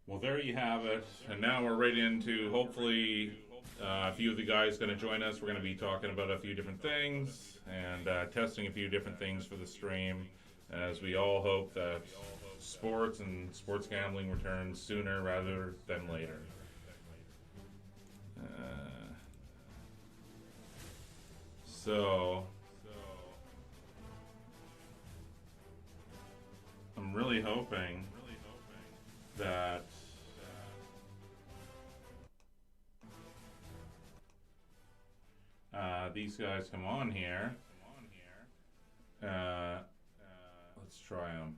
Well, there you have it. And now we're right into hopefully a few of the guys going to join us. We're going to be talking about a few different things and testing a few different things for the stream as we all hope that sports and sports gambling returns sooner rather than later. So I'm really hoping that these guys come on here. Let's try them.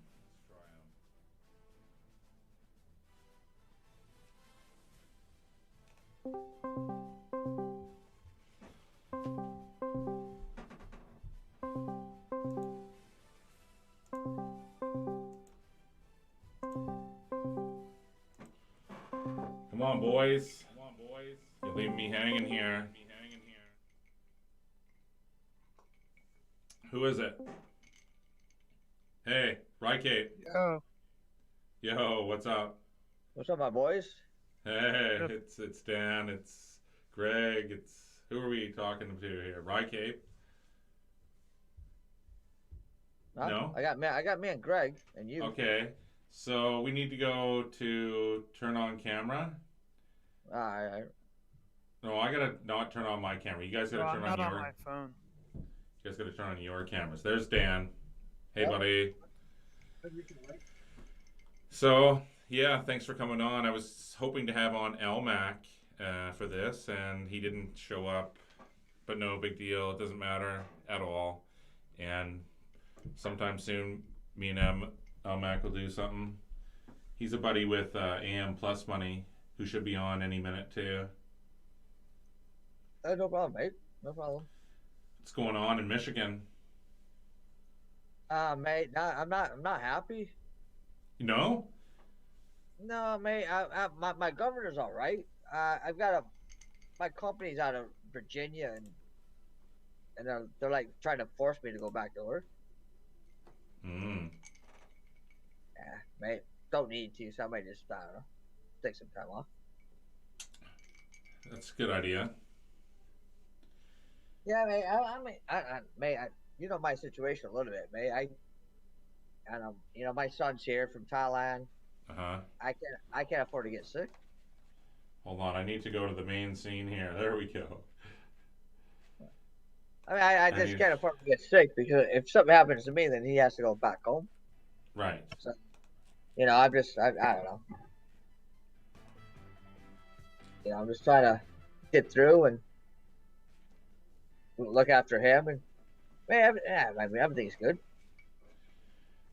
Come on, boys. You're leaving me hanging here. Who is it? Hey, Rycape. Yo. Yo, what's up? What's up, my boys? Hey, it's Dan, it's Greg, it's who are we talking to here? Rycape? Huh? No? I got me and Greg and you. Okay. So we need to go to turn on camera. No, I gotta not turn on my camera. You guys gotta turn on not your. on my phone. You guys gotta turn on your cameras. There's Dan. Hey, Yep. buddy. So yeah, thanks for coming on. I was hoping to have on Elmac for this, and he didn't show up. But no big deal. It doesn't matter at all. And sometime soon, me and Elmac will do something. He's a buddy with AM Plus Money, who should be on any minute too. No problem, mate. No problem. What's going on in Michigan? Mate, I'm not happy. You know? No, mate. My governor's all right. I've got my company's out of Virginia, and they're like trying to force me to go back to work. Mm. Yeah, mate. Don't need to, so I might just I don't know, take some time off. That's a good idea. Yeah, mate. Mate, you know my situation a little bit, mate. My son's here from Thailand. Uh-huh. I can't afford to get sick. Hold on, I need to go to the main scene here. There we go. I mean, I just can't afford to get sick because if something happens to me, then he has to go back home. Right. So, I don't know. I'm just trying to get through and look after him, and man, everything's good.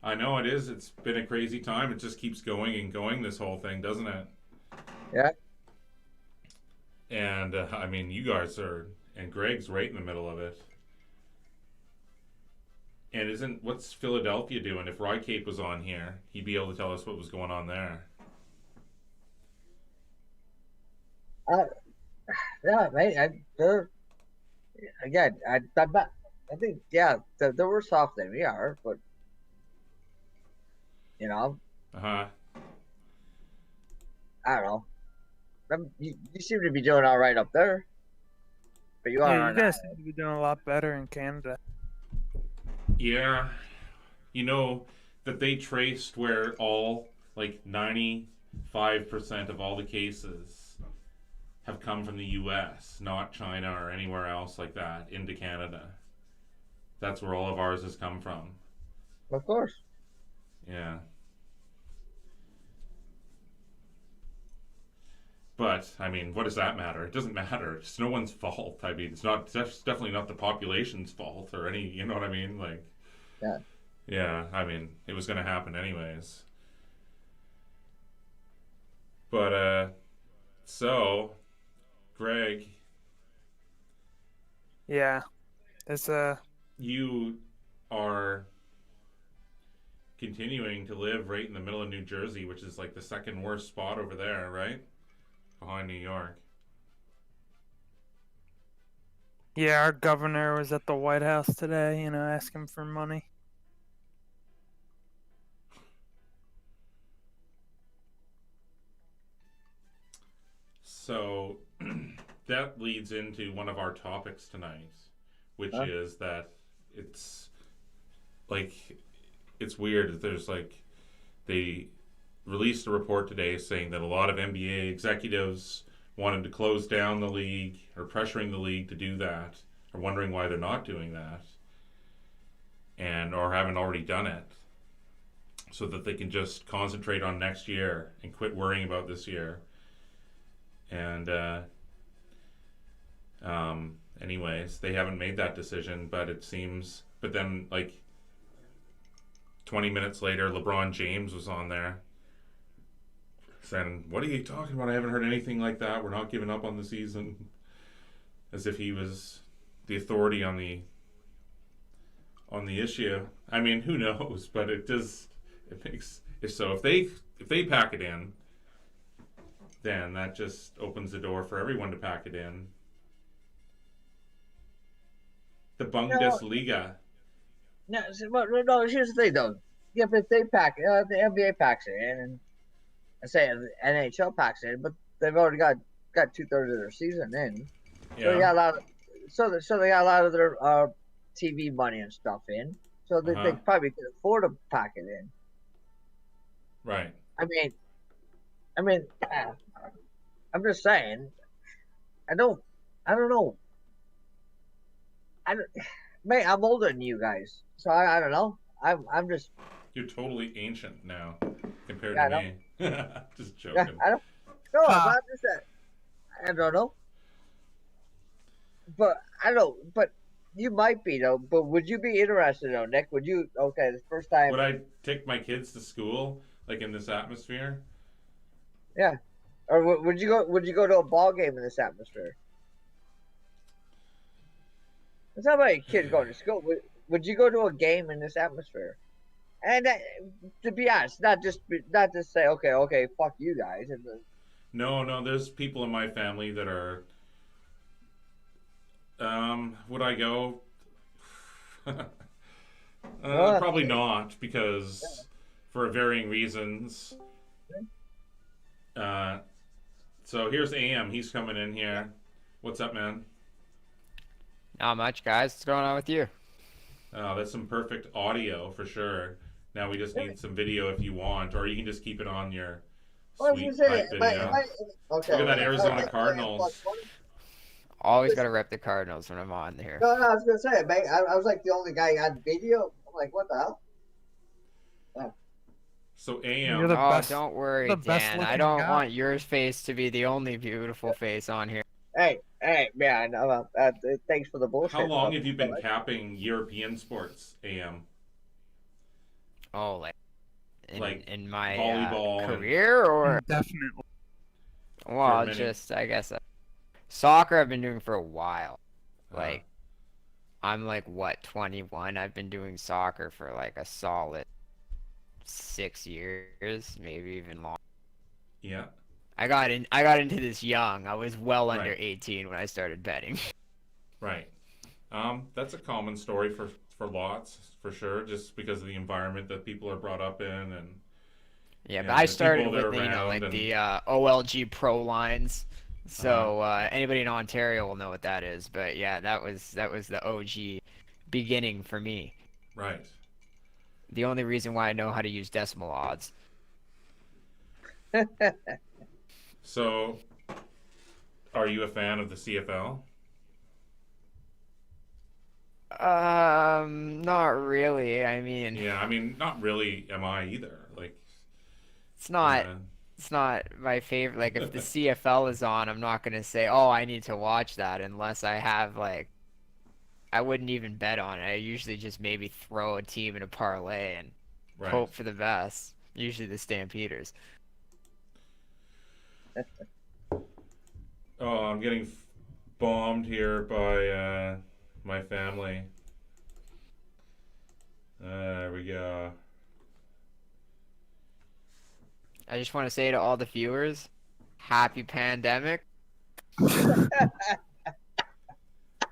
I know it is. It's been a crazy time. It just keeps going and going, this whole thing, doesn't it? Yeah. And, I mean, you guys are, and Greg's right in the middle of it. And what's Philadelphia doing? If Rycape was on here, he'd be able to tell us what was going on there. Yeah, mate. I think, yeah, they're worse off than we are, but Uh-huh. I don't know. You seem to be doing all right up there, but You guys seem to be doing a lot better in Canada. Yeah. You know that they traced where all, like, 95% of all the cases have come from the US, not China or anywhere else like that, into Canada. That's where all of ours has come from. Of course. Yeah. But, I mean, what does that matter? It doesn't matter. It's no one's fault. I mean, it's definitely not the population's fault or any, you know what I mean? Like, Yeah. yeah, I mean, it was going to happen anyways. But, so, Greg, Yeah, it's you are continuing to live right in the middle of New Jersey, which is like the second worst spot over there, right? Behind New York. yeah. Our governor was at the White House today, asking for money. So that leads into one of our topics tonight, which Huh? is that it's like it's weird. There's like they released a report today saying that a lot of NBA executives wanted to close down the league or pressuring the league to do that, or wondering why they're not doing that, and or haven't already done it, so that they can just concentrate on next year and quit worrying about this year. And anyways, they haven't made that decision, but it seems. But then, like 20 minutes later, LeBron James was on there saying, "What are you talking about? I haven't heard anything like that. We're not giving up on the season," as if he was the authority on the issue. I mean, who knows? But it makes if so if they pack it in, then that just opens the door for everyone to pack it in. The No, Bundesliga. no, no. Here's the thing, though. Yeah, but if they pack, the NBA packs it in, and I say the NHL packs it in, but they've already got 2/3 of their season in, so they Yeah. got a lot of, so they got a lot of their TV money and stuff in, so Uh they huh. probably could afford to pack it in. Right. I mean, I mean, I'm just saying. I don't, I don't know. I don't, man, I'm older than you guys, so I don't know. I'm just, You're totally ancient now compared to yeah, I don't, me. Just yeah, joking. I don't. No, I'm Ha! not just that. I don't know, but I don't. But you might be though. But would you be interested though, Nick? Would you? Okay, the first Would time, I take my kids to school like in this atmosphere? yeah. Or would you go? Would you go to a ball game in this atmosphere? It's not about your kids going to school. Would you go to a game in this atmosphere? And to be honest, not just say okay, fuck you guys. And No, no. There's people in my family that are. Would I go? well, Probably not because for varying reasons. Uh, so here's AM. He's coming in here. What's up, man? Not much, guys. What's going on with you? That's some perfect audio for sure. Now we just yeah, need some video if you want, or you can just keep it on your I was gonna sweet say, pipe video. okay, Look at that am Arizona am I plus Cardinals. 20? Always gotta rep the Cardinals when I'm on here. No, I was gonna say, man, I was like the only guy on video. I'm like, what the hell? Yeah. So You're the AM, Oh, best, don't worry, the best Dan. I looking don't guy. want your face to be the only beautiful face on here. Hey, man, thanks for the how bullshit, long but have you been capping European sports? AM, Oh, like in like in my volleyball and career, or Definitely. for well, many. just I guess soccer I've been doing for a while. Uh, Like I'm like what 21. I've been doing soccer for like a solid 6 years, maybe even longer. yeah, I got into this young. I was well under right, 18 when I started betting. right. That's a common story for lots for sure, just because of the environment that people are brought up in Yeah, but I and the started people they're with around like and the OLG Pro lines. uh, So anybody in Ontario will know what that is. But yeah, that was the OG beginning for me. right. The only reason why I know how to use decimal odds. So, are you a fan of the CFL? Not really. I mean, Yeah, I mean, not really. Am I either? Like, it's not uh, it's not my favorite. Like if the CFL is on, I'm not gonna say, "Oh, I need to watch that," unless I have like I wouldn't even bet on it. I usually just maybe throw a team in a parlay and right. hope for the best. Usually the Stampeders. Oh, I'm getting bombed here by my family. There we go. I just want to say to all the viewers, happy pandemic.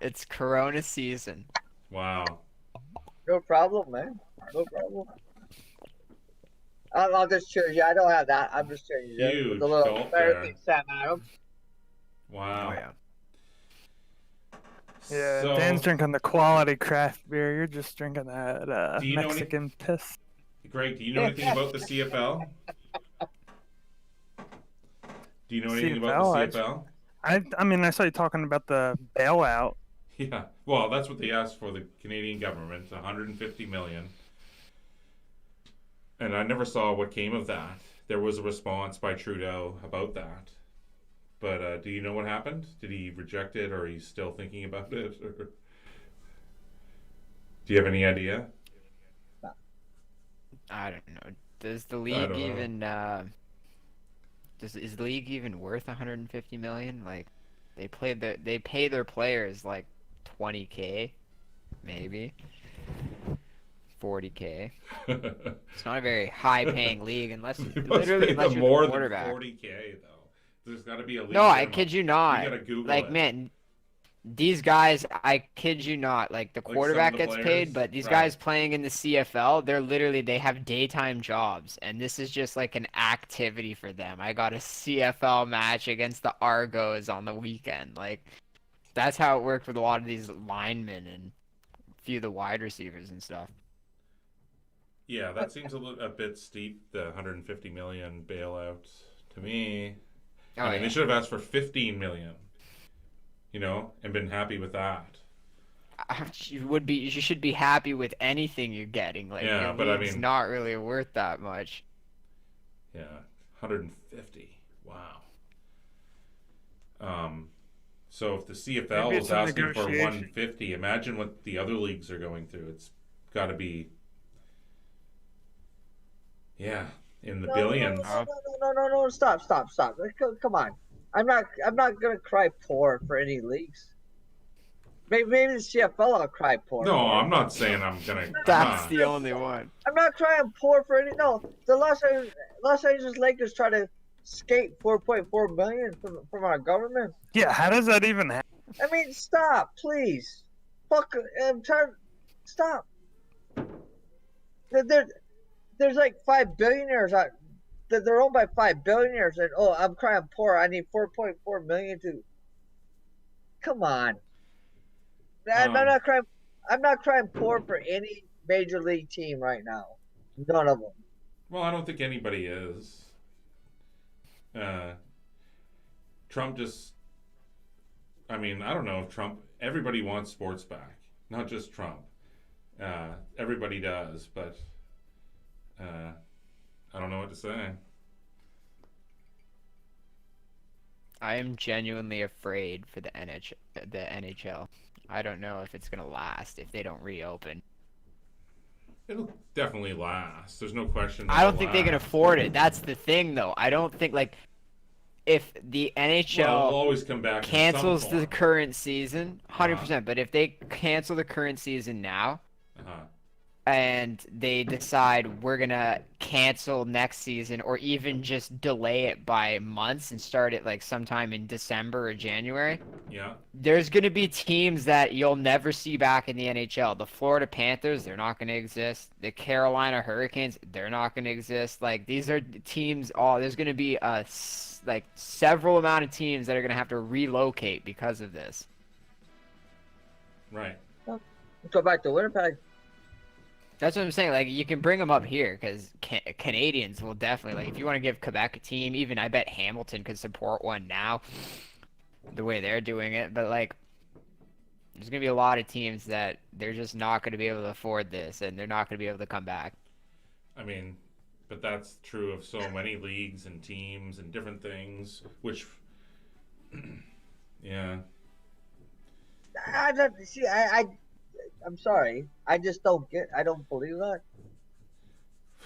It's Corona season. Wow. No problem, man. No problem. I'll just cheer you. I don't have that. I'm just cheering you with a Huge little gulp American there. Sam Adams. Wow. Oh yeah. Yeah, So, Dan's drinking the quality craft beer. You're just drinking that do you know any, Mexican piss. Greg, do you know anything about the CFL? Do you know anything about the CFL? CFL? I mean, I saw you talking about the bailout. Yeah. Well, that's what they asked for the Canadian government, 150 million. And I never saw what came of that. There was a response by Trudeau about that. But do you know what happened? Did he reject it, or he's still thinking about it? Or... Do you have any idea? I don't know. Does the I league don't know. even is the league even worth 150 million? Like they pay their players like 20K, maybe 40K. It's not a very high paying league unless You must literally pay unless them you're the more than quarterback. 40K though. There's got to be a league No, I minimum. kid you You not. gotta Google Like it. man, these guys, I kid you not, like the Like some of quarterback the gets players? paid, but these Right. guys playing in the CFL, they have daytime jobs, and this is just like an activity for them. I got a CFL match against the Argos on the weekend. Like, that's how it worked with a lot of these linemen and a few of the wide receivers and stuff. Yeah, that seems a bit steep. The 150 million bailout to me. Oh, I mean, yeah. they should have asked for 15 million. You know, and been happy with that. You should be happy with anything you're getting. Like, Yeah, your but I league's mean- not really worth that much. Yeah, 150. Wow. So if the CFL Maybe was it's a asking for negotiation. 150, imagine what the other leagues are going through. It's got to be, yeah, in the billions. No. Stop. Come on. I'm not gonna cry poor for any leagues. Maybe the CFL I'll cry poor. No, for. I'm not saying I'm gonna. That's nah. the only one. I'm not crying poor for any. No, the Los Angeles Lakers try to skate 4.4 million from our government. Yeah, how does that even happen? I mean, stop, please. Fuck, I'm trying. Stop. There's like 5 billionaires out. They're owned by 5 billionaires, and oh, I'm crying poor. I need 4.4 million to. Come on. I'm not crying. I'm not crying poor for any major league team right now. None of them. Well, I don't think anybody is. Trump just. I mean, I don't know if Trump. Everybody wants sports back, not just Trump. Everybody does, but I don't know what to say. I am genuinely afraid for the NHL. I don't know if it's gonna last if they don't reopen. It'll definitely last. There's no question. I don't think they can last. afford it. That's the thing, though. I don't think like if the Well, it'll NHL always come back. cancels in some the form. current season, 100%. But if they cancel the current season now Uh-huh. and they decide we're gonna cancel next season or even just delay it by months and start it like sometime in December or January, Yeah. there's going to be teams that you'll never see back in the NHL. The Florida Panthers, they're not going to exist. The Carolina Hurricanes, they're not going to exist. Like these are teams. There's going to be like several amount of teams that are going to have to relocate because of this. Right. Let's go back to Winnipeg. That's what I'm saying. Like, you can bring them up here because Canadians will definitely, like, if you want to give Quebec a team, even I bet Hamilton could support one now, the way they're doing it. But, like, there's going to be a lot of teams that they're just not going to be able to afford this, and they're not going to be able to come back. I mean, but that's true of so many leagues and teams and different things, which, yeah. I don't see. I'm sorry. I just don't get. I don't believe that.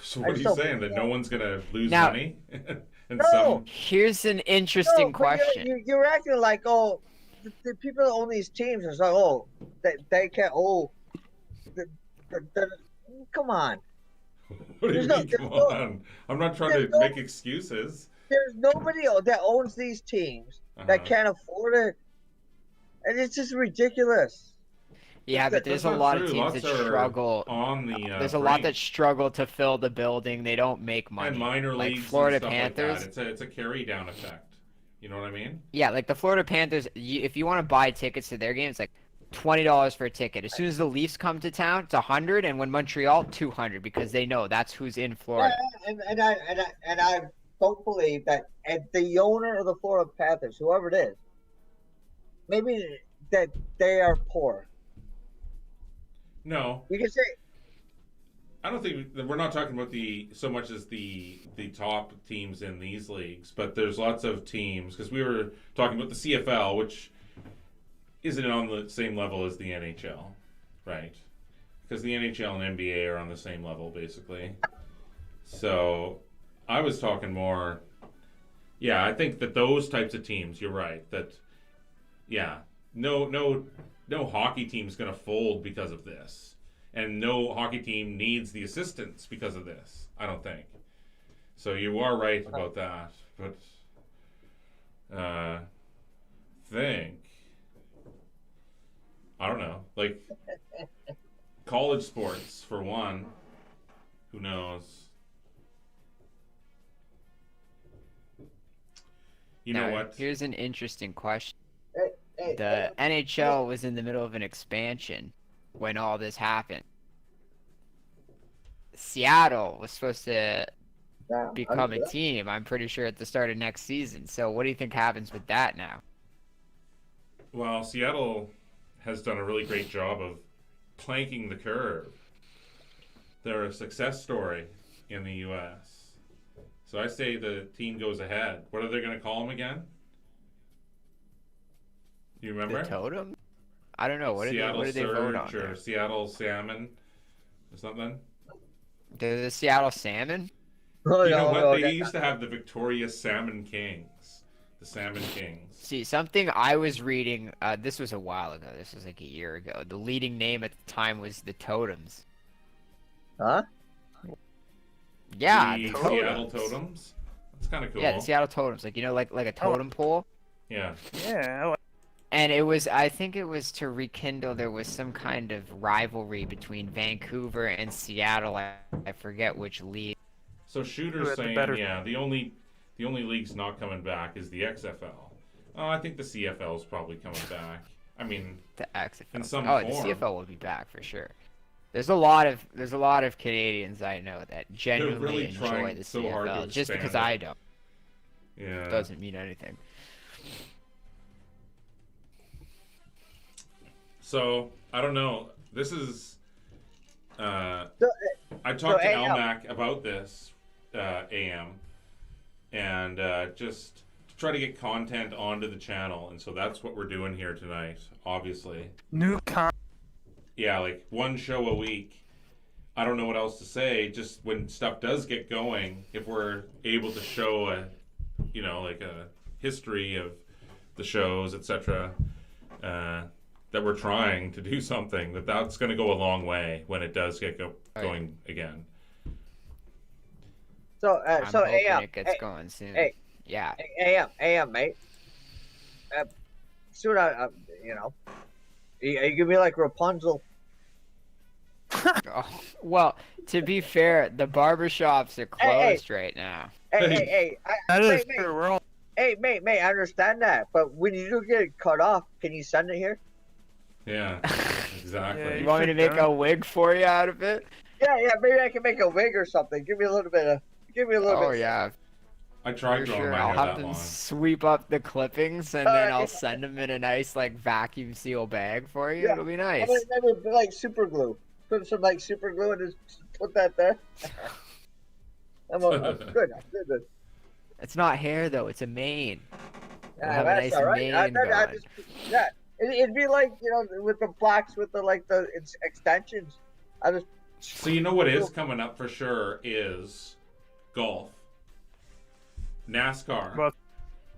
So what are you still saying? That believe no one's gonna lose Now- money? And No. Here's an interesting but question. You're acting like, oh, the people that own these teams are like, oh, they can't. Oh, the, come on. What do you There's no- mean? Come there's no- on! I'm not trying there's to no- make excuses. There's nobody that owns these teams that Uh-huh. can't afford it, and it's just ridiculous. Yeah, but there's a That's not lot of true. teams Lots that are struggle. on the. There's a lot brink. that struggle to fill the building. They don't make money. And minor like leagues Florida and stuff Panthers. like that. It's a carry down effect. You know what I mean? Yeah, like the Florida Panthers. If you want to buy tickets to their games, like $20 for a ticket. As soon as the Leafs come to town, it's 100, and when Montreal, 200, because they know that's who's in Florida. And I don't believe that the owner of the Florida Panthers, whoever it is, maybe that they are poor. No, You can say, I don't think we're not talking about so much as the top teams in these leagues, but there's lots of teams because we were talking about the CFL, which isn't on the same level as the NHL, right? Because the NHL and NBA are on the same level basically. So I was talking more. Yeah, I think that those types of teams. You're right. That yeah, no hockey team's going to fold because of this. And no hockey team needs the assistance because of this, I don't think. So you are right about that. But think I don't know. Like college sports for one. Who knows? You know Now, what? Here's an interesting question. hey, The NHL was in the middle of an expansion when all this happened. Seattle was supposed to yeah, become a team, I'm pretty sure, at the start of next season. So what do you think happens with that now? Well, Seattle has done a really great job of planking the curve. They're a success story in the U.S. So I say the team goes ahead. What are they going to call them again? Do you remember? The Totem? I don't know. What Seattle did they vote on? Surge or there? Seattle Salmon or something? The Seattle Salmon? Oh, You know no, what? no, They used to have the Victorious Salmon Kings. The Salmon Kings. See, something I was reading, this was a while ago. This was like a year ago. The leading name at the time was the Totems. Huh? Yeah, The the Seattle Totems. Totems. That's kind of cool. Yeah, the Seattle Totems. Like, like a totem pole. Yeah. Yeah, I like- And I think it was to rekindle, there was some kind of rivalry between Vancouver and Seattle. I forget which league. So Who Shooter's had the saying, better- yeah, the only league's not coming back is the XFL. Oh, I think the CFL's probably coming back. I mean, The XFL. In some oh, form. the CFL will be back for sure. There's a lot of Canadians I know that genuinely really enjoy trying the so hard to CFL. Just expand because it. I don't yeah. doesn't mean anything. So I don't know. This is. So, I talked to AM. Almac about this, AM, and just to try to get content onto the channel, and so that's what we're doing here tonight. Obviously, new con. yeah, like one show a week. I don't know what else to say. Just when stuff does get going, if we're able to show like a history of the shows, etc. That we're trying to do something, that's going to go a long way when it does get going again. So, I'm so hoping AM, it gets going soon. hey. Yeah. AM, mate. Soon, you give me like Rapunzel. Oh, well, to be fair, the barbershops are closed right now. Hey, That is mate, true. We're all mate, I understand that, but when you do get cut off, can you send it here? Yeah, exactly. Yeah, You want me to make a wig for you out of it? Yeah, maybe I can make a wig or something. Give me a little bit. Oh yeah, I tried for growing sure. my I'll hair have that them long. sweep up the clippings and then Yeah, I'll send them in a nice like vacuum seal bag for you. yeah. It'll be And nice. then maybe like super glue. Put some like super glue and just put that there. I'm good. I'm good. It's not hair though, it's a mane. You'll Yeah, have a that's nice all right. mane I going. just yeah. It'd be like with the blacks with the extensions. I just So you know what is coming up for sure is golf, NASCAR, Well,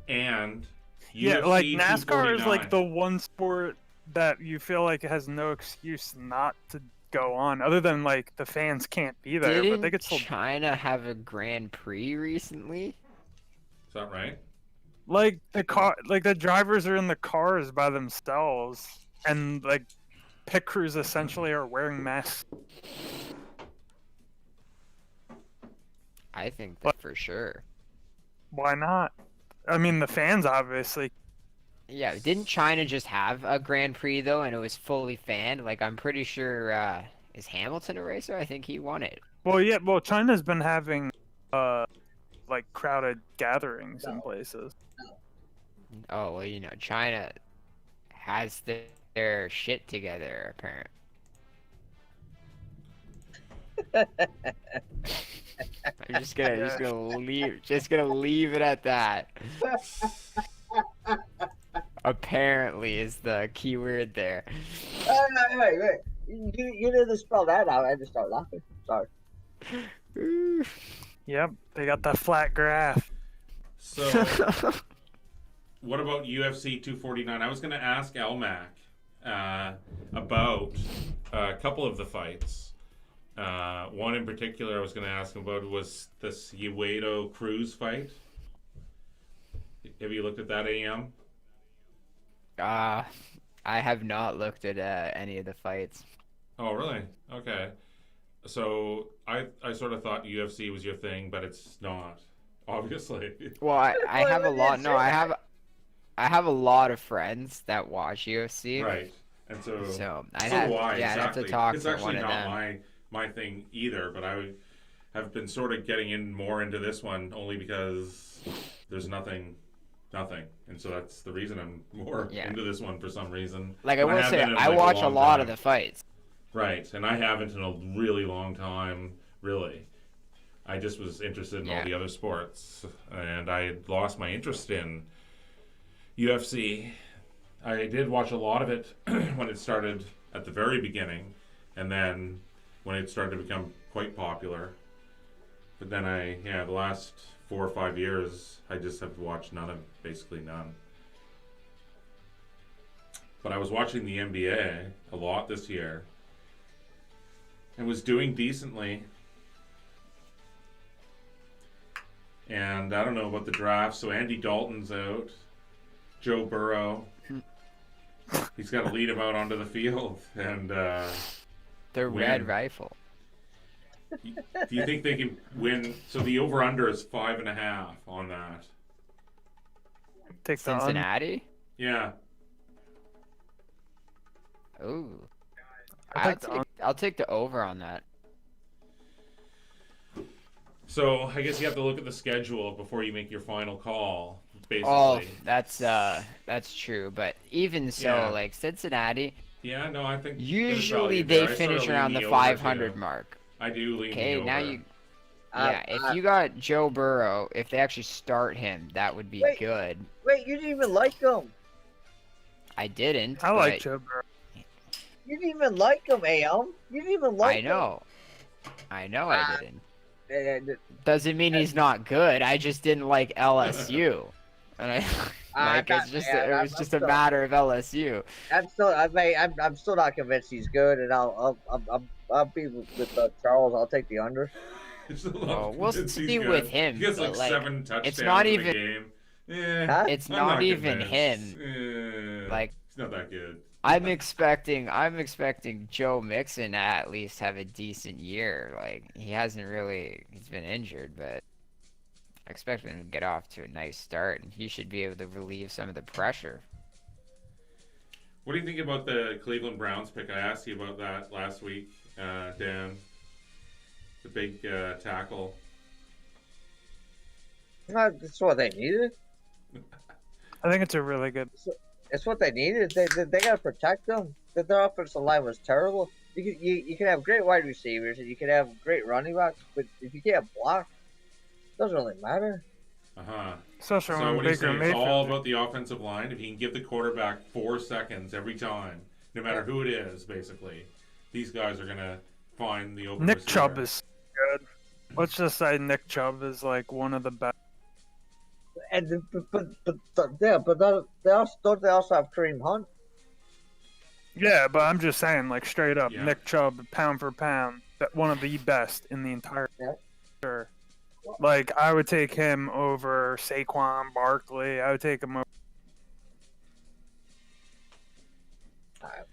and yeah, UFC like NASCAR is 249. like the one sport that you feel like has no excuse not to go on, other than like the fans can't be there, but they Didn't could still China have a Grand Prix recently? Is that right? like the drivers are in the cars by themselves, and like pit crews essentially are wearing masks. I think But that for sure. why not? I mean, the fans obviously. Yeah, didn't China just have a Grand Prix though, and it was fully fanned? Like I'm pretty sure is Hamilton a racer? I think he won it. Well, yeah. Well, China's been having like crowded gatherings in no, places. Oh well, China has their shit together apparently. I'm just gonna leave it at that. Apparently is the key word there. Wait. You didn't spell that out. I just started laughing. Sorry. Yep, they got that flat graph. So, what about UFC 249? I was going to ask Elmac about a couple of the fights. One in particular I was going to ask him about was this Uedo Cruz fight. Have you looked at that, AM? I have not looked at any of the fights. Oh, really? Okay. So I sort of thought UFC was your thing, but it's not, obviously. Well, I have a lot. No, I have a lot of friends that watch UFC. Right. And so So so I'd do have, I, yeah, I'd have exactly. to talk It's to actually one of not them. my thing either, but I have been sort of getting in more into this one only because there's nothing. And so that's the reason I'm more Yeah. into this one for some reason. Like I And will have say, been in, I like, watch a long lot time. of the fights. Right, and I haven't in a really long time, really. I just was interested in all Yeah. the other sports, and I had lost my interest in UFC. I did watch a lot of it when it started at the very beginning, and then when it started to become quite popular. But then the last 4 or 5 years, I just have watched basically none. But I was watching the NBA a lot this year, and was doing decently. And I don't know about the draft, so Andy Dalton's out. Joe Burrow. He's got to lead him out onto the field. And The win. Red Rifle. Do you think they can win? So the over-under is 5.5 on that. Take the Cincinnati? Yeah. Ooh. I I'll take the over on that. So I guess you have to look at the schedule before you make your final call, basically. Oh, that's true. But even so, Yeah. like Cincinnati, Yeah, no, I think there's usually value they there. I finish sorta lean around the over, 500 too. mark. I do lean Okay, the over. now you. Yeah, if you got Joe Burrow, if they actually start him, that would be Wait. good. Wait, you didn't even like him. I didn't. I like but Joe Burrow. You didn't even like him, AM. You didn't even like I know. I know Ah. I didn't. him. Doesn't mean he's not good. I just didn't like LSU. And I like I'm it's just not- it I'm- was I'm just a still- matter of LSU. I'm still not convinced he's good, and I'll be with Charles. I'll take the under. Oh, we'll see with him, He gets but, like like, 7 touchdowns it's not in even- a game. Eh, Huh? It's I'm not even convinced. him. Eh, Like he's not that good. I'm expecting Joe Mixon to at least have a decent year. Like he's been injured, but I expect him to get off to a nice start, and he should be able to relieve some of the pressure. What do you think about the Cleveland Browns pick? I asked you about that last week, Dan. the big tackle. That's what they needed. I think it's a really good. It's what they needed. They got to protect them. Their offensive line was terrible. You can have great wide receivers and you can have great running backs, but if you can't block, it doesn't really matter. Especially So when what are you Baker saying? It's all Mayfield. about the offensive line. If you can give the quarterback 4 seconds every time, no matter who it is, basically, these guys are gonna find the open Nick receiver. Chubb is good. Let's just say Nick Chubb is like one of the best. And they also have Kareem Hunt. Yeah, but I'm just saying, like straight up, Yeah. Nick Chubb, pound for pound, one of the best in the entire. Yeah. Sure. Like I would take him over Saquon Barkley. I would take him over.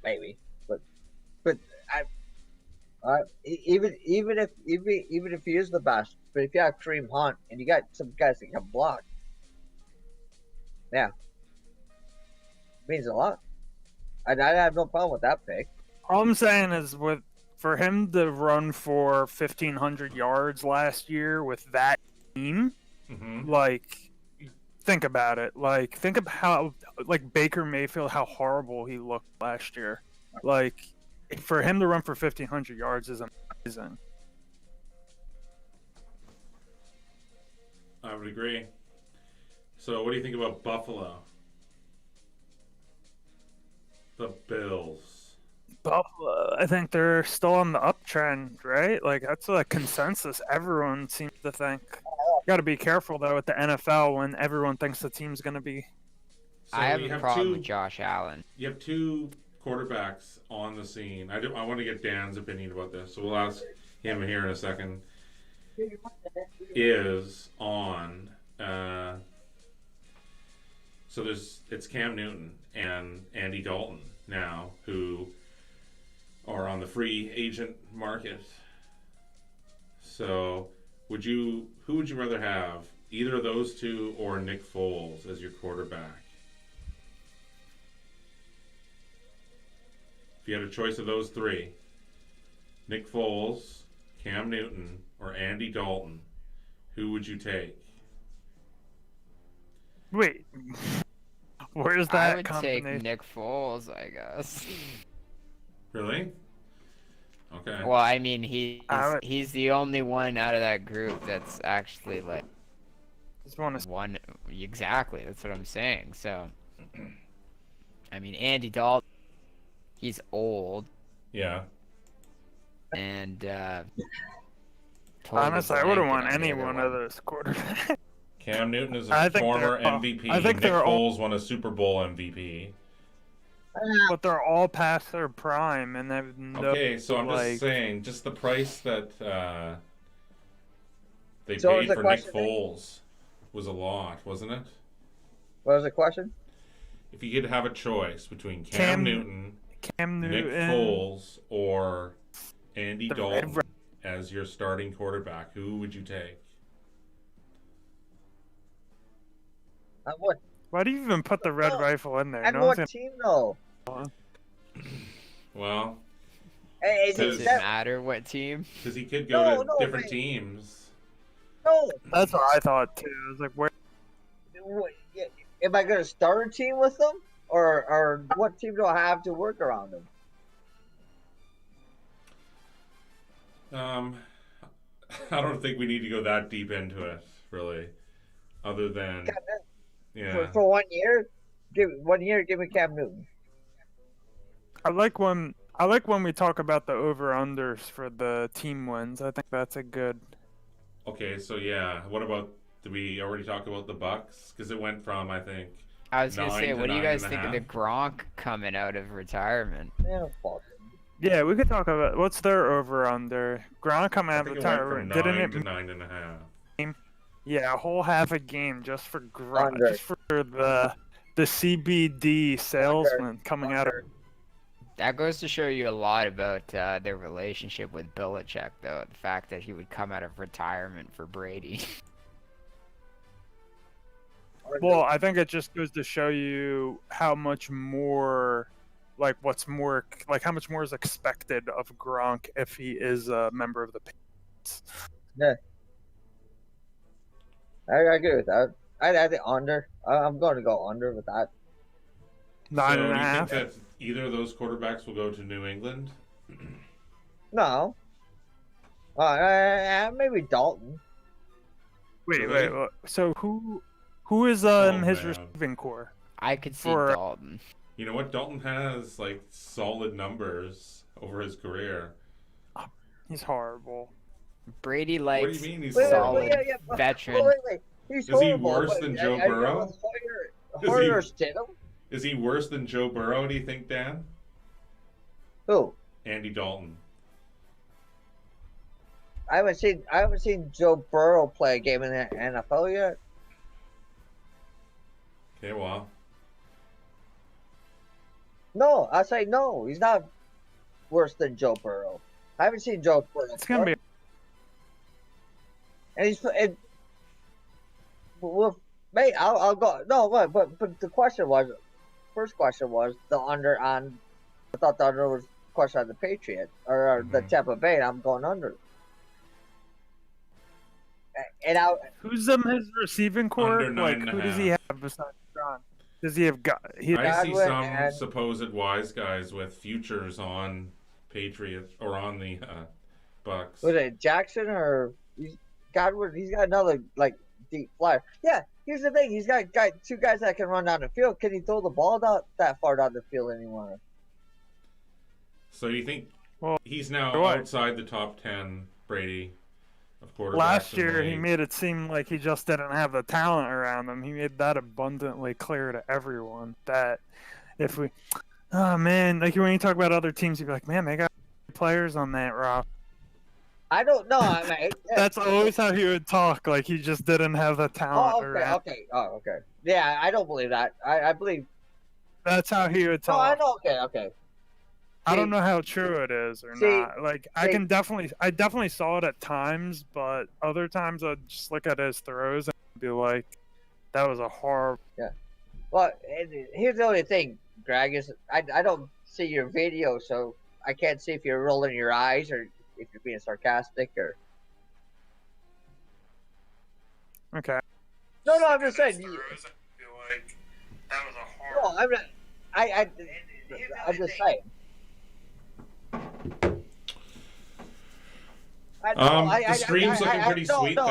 Maybe, but even if he is the best, but if you have Kareem Hunt and you got some guys that can block, yeah, means a lot. And I have no problem with that pick. All I'm saying is, for him to run for 1,500 yards last year with that team, like, think about it. Like, think of how, like, Baker Mayfield, how horrible he looked last year. Like, for him to run for 1,500 yards is amazing. I would agree. So what do you think about Buffalo? The Bills. Buffalo, I think they're still on the uptrend, right? Like that's a consensus everyone seems to think. Got to be careful though with the NFL when everyone thinks the team's going to be. So I have you a problem two, with Josh Allen. You have two quarterbacks on the scene. I want to get Dan's opinion about this, so we'll ask him here in a second. Is on. So it's Cam Newton and Andy Dalton now who are on the free agent market. So who would you rather have? Either of those two or Nick Foles as your quarterback? If you had a choice of those three, Nick Foles, Cam Newton, or Andy Dalton, who would you take? Wait, where's that I would take combination? Nick Foles, I guess. Really? Okay. Well, I mean, I would- he's the only one out of that group that's actually like Just want to. one. Exactly, that's what I'm saying. So, I mean, Andy Dalton, he's old Yeah. and Honestly, I wouldn't want any any one of those quarterbacks. Cam Newton is I a think former they're all- MVP. I think Nick they're all- Foles won a Super Bowl MVP. But they're all past their prime, and they've no. Okay, so I'm like, just saying, just the price that they So paid the for Nick question- Foles was a lot, wasn't it? What was the question? If you could have a choice between Cam Newton, Cam Nick Newton, Foles, or Andy The Dalton Red- as your starting quarterback, who would you take? What? Why do you even put the red No, rifle in there? And No one's what team though? Well, Hey, Does Does it that, matter what team? because he could go to No, different wait. teams. no. That's what I thought too. I was like, where? Am I going to start a team with them, or what team do I have to work around them? I don't think we need to go that deep into it, really. Other than, yeah. For 1 year, give me Cam Newton. I like when we talk about the over unders for the team wins. I think that's a good. Okay, so yeah, what about? Did we already talk about the Bucks? Because it went from, I think, I was gonna 9 say, to what do you 9 guys and a think of the Gronk coming out of retirement? Yeah, fuck. Yeah, we could talk about what's their over under. Gronk coming I out of think it went retirement. from Didn't 9 it? to 9.5. Yeah, a whole half a game just for Gronk, Under. just for the CBD salesman coming out of. That goes to show you a lot about their relationship with Belichick, though. The fact that he would come out of retirement for Brady. Well, I think it just goes to show you how much more, like how much more is expected of Gronk if he is a member of the. Yeah, I agree with that. I think under. I'm going to go under with that. Nine So and a do you think half. that either of those quarterbacks will go to New England? No, maybe Dalton. Wait, Really? wait. So who is Oh his man. receiving core I could see for? Dalton. You know what? Dalton has like solid numbers over his career. He's horrible. Brady What do you likes mean he's solid horrible? Yeah. veteran. Wait. He's Is he horrible. worse But than Joe are you going Burrow? with Hoyer, Is he Hoyer or Stidham? is he worse than Joe Burrow? Do you think, Dan? Who? Andy Dalton. I haven't seen Joe Burrow play a game in the NFL yet. Okay, well, No, I say no. He's not worse than Joe Burrow. I haven't seen Joe Burrow. It's gonna be. And he's well, mate. I'll go. No, but the first question was the under on. I thought the under was question on the Patriots or the Tampa Bay. And I'm going under. And Who's his receiving core? Under Like 9.5. who does he have besides John? Does he have got? I see Godwin some and- supposed wise guys with futures on Patriots or on the Bucks. Was it Jackson or Godwin? He's got another like deep flyer. Yeah. Here's the thing. He's got two guys that can run down the field. Can he throw the ball not that far down the field anymore? So you think Well, he's now what? outside the top 10, Brady, of quarterbacks? Last in the year, he league? made it seem like he just didn't have the talent around him. He made that abundantly clear to everyone that if we, oh man, like when you talk about other teams, you'd be like, man, they got players on that roster. I don't know. I mean, That's always how he would talk. Like he just didn't have the talent around. okay. Yeah, I don't believe that. I believe. That's how he would No, talk. I know. Okay. I don't know how true it is or not. Like I definitely saw it at times, but other times I'd just look at his throws and be like, that was a horrible. Yeah. Well, here's the only thing, Greg, is I don't see your video, so I can't see if you're rolling your eyes or if you're being sarcastic or. Okay. No, I'm just saying. That was a horrible. No, I'm not. I'm just saying. The stream's looking pretty sweet, though.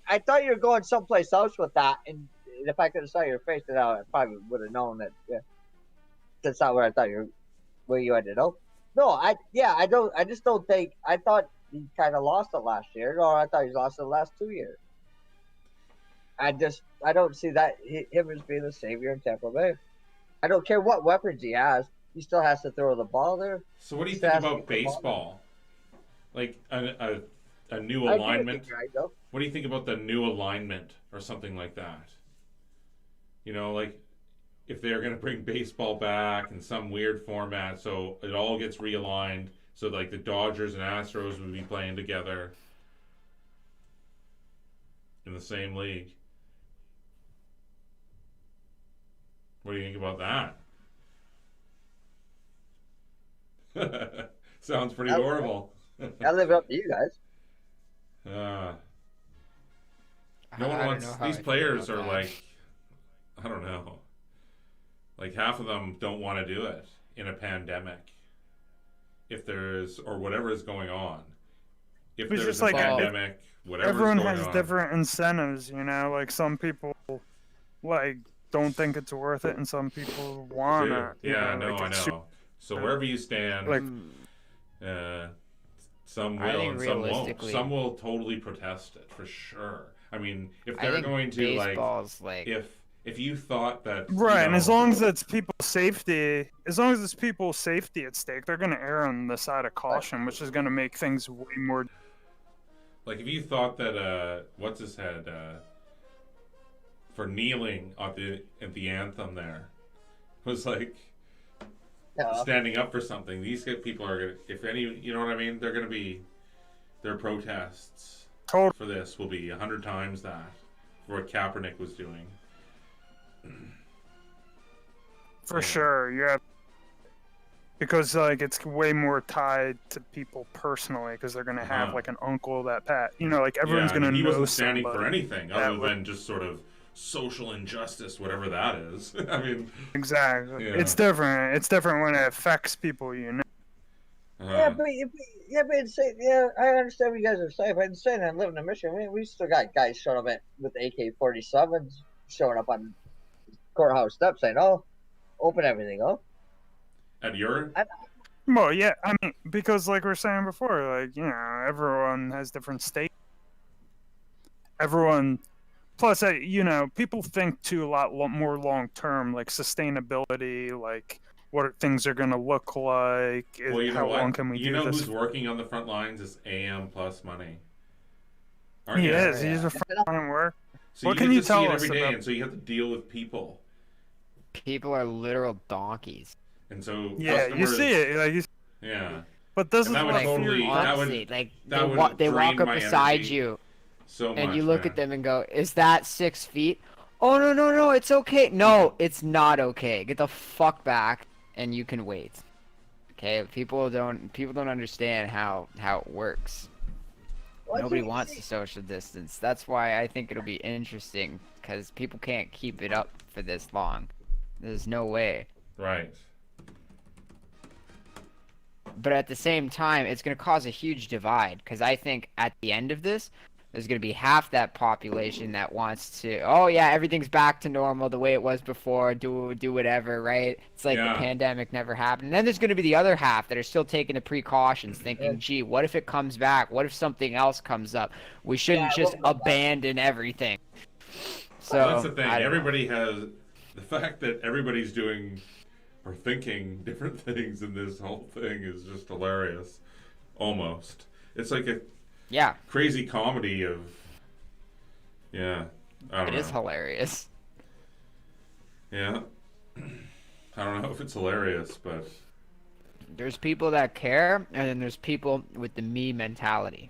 I thought you were going someplace else with that, and if I could have saw your face, then I probably would have known that. Yeah, that's not where I thought where you ended up. No, I just don't think. I thought he kind of lost it last year, or I thought he lost it the last 2 years. I don't see that him as being the savior in Tampa Bay. I don't care what weapons he has. He still has to throw the ball there. So what do you think about baseball? Like a new alignment? What do you think about the new alignment or something like that? You know, like if they're going to bring baseball back in some weird format so it all gets realigned, so like the Dodgers and Astros would be playing together in the same league. What do you think about that? Sounds pretty horrible. I leave it up to you guys. No one wants. These players are like, I don't know. Like half of them don't want to do it in a pandemic. If there's or whatever is going on. If It's there's just a like pandemic, whatever everyone is going has on. different incentives, you know. Like some people, like don't think it's worth it, and some people wanna. Yeah, you know, like, I know. So wherever you stand, Like, some I will think and some won't. realistically- Some will totally protest it for sure. I mean, if I they're think going to baseball's like, like if you thought that right, you and know, as long as it's people's safety, as long as it's people's safety at stake, they're gonna err on the side of caution, which is gonna make things way more. like if you thought that what's his head for kneeling at the anthem there was like standing up for something. These people are gonna, if any, you know what I mean, they're gonna be their protests Total. for this will be 100 times that for what Kaepernick was doing. For sure, yeah. because like it's way more tied to people personally because they're gonna have like an uncle that like everyone's Yeah, I gonna mean, he know wasn't standing somebody for anything that other than just sort of social injustice, whatever that is. I mean, exactly. yeah. It's different. It's different when it affects people, Yeah, but yeah, I understand what you guys are saying, but insane. I live in Michigan. We still got guys showing up with AK-47s showing up on courthouse steps saying, "Oh, open everything up." At your Well, yeah, I mean, because like we were saying before, like everyone has different states. Everyone, plus, people think too a lot more long term, like sustainability, like what things are gonna look like. well, you know How long what? can we You do know this? who's working on the front lines is AM Plus Money, aren't He you? is. Yeah. He's a frontline work. So What you can get you to see tell it us every day, about? and so you have to deal with people, People are literal donkeys. and so Yeah, customers. you see it. Like, Yeah, but this and is that would what totally fear. Honestly, that would they walk drain up my beside energy you so much. and you look man. at them and go, "Is that 6 feet?" Oh no, it's okay. No, it's not okay. Get the fuck back, and you can wait. Okay, people don't understand how it works. Well, Nobody wants to social distance. That's why I think it'll be interesting because people can't keep it up for this long. There's no way. Right. But at the same time, it's going to cause a huge divide because I think at the end of this, there's going to be half that population that wants to, oh yeah, everything's back to normal the way it was before, do whatever, right? It's like the pandemic never happened. And then there's going to be the other half that are still taking the precautions, thinking, gee, what if it comes back? What if something else comes up? We shouldn't just abandon everything. So Well, that's the thing. I don't know. Everybody has the fact that everybody's doing or thinking different things in this whole thing is just hilarious. Almost. It's like a crazy comedy of I don't know. It is hilarious. Yeah. I don't know if it's hilarious, but There's people that care, and then there's people with the me mentality.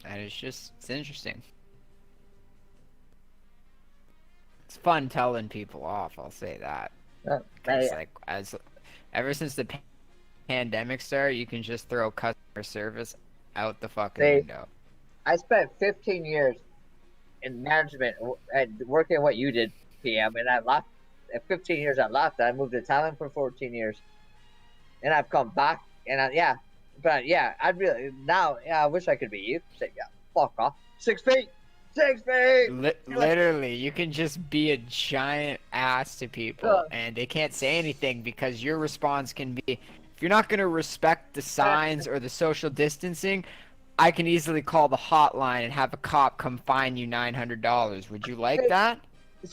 And it's interesting. It's fun telling people off, I'll say that. It's like, ever since the pandemic started, you can just throw customer service out the fucking window. I spent 15 years in management and working what you did, PM, and I left. At 15 years, I left. I moved to Thailand for 14 years, and I've come back. And I'd really now. Yeah, I wish I could be you. Say, fuck off. 6 feet. 6 feet. Literally, you can just be a giant ass to people, and they can't say anything because your response can be, if you're not gonna respect the signs or the social distancing, I can easily call the hotline and have a cop come fine you $900. Would you like that?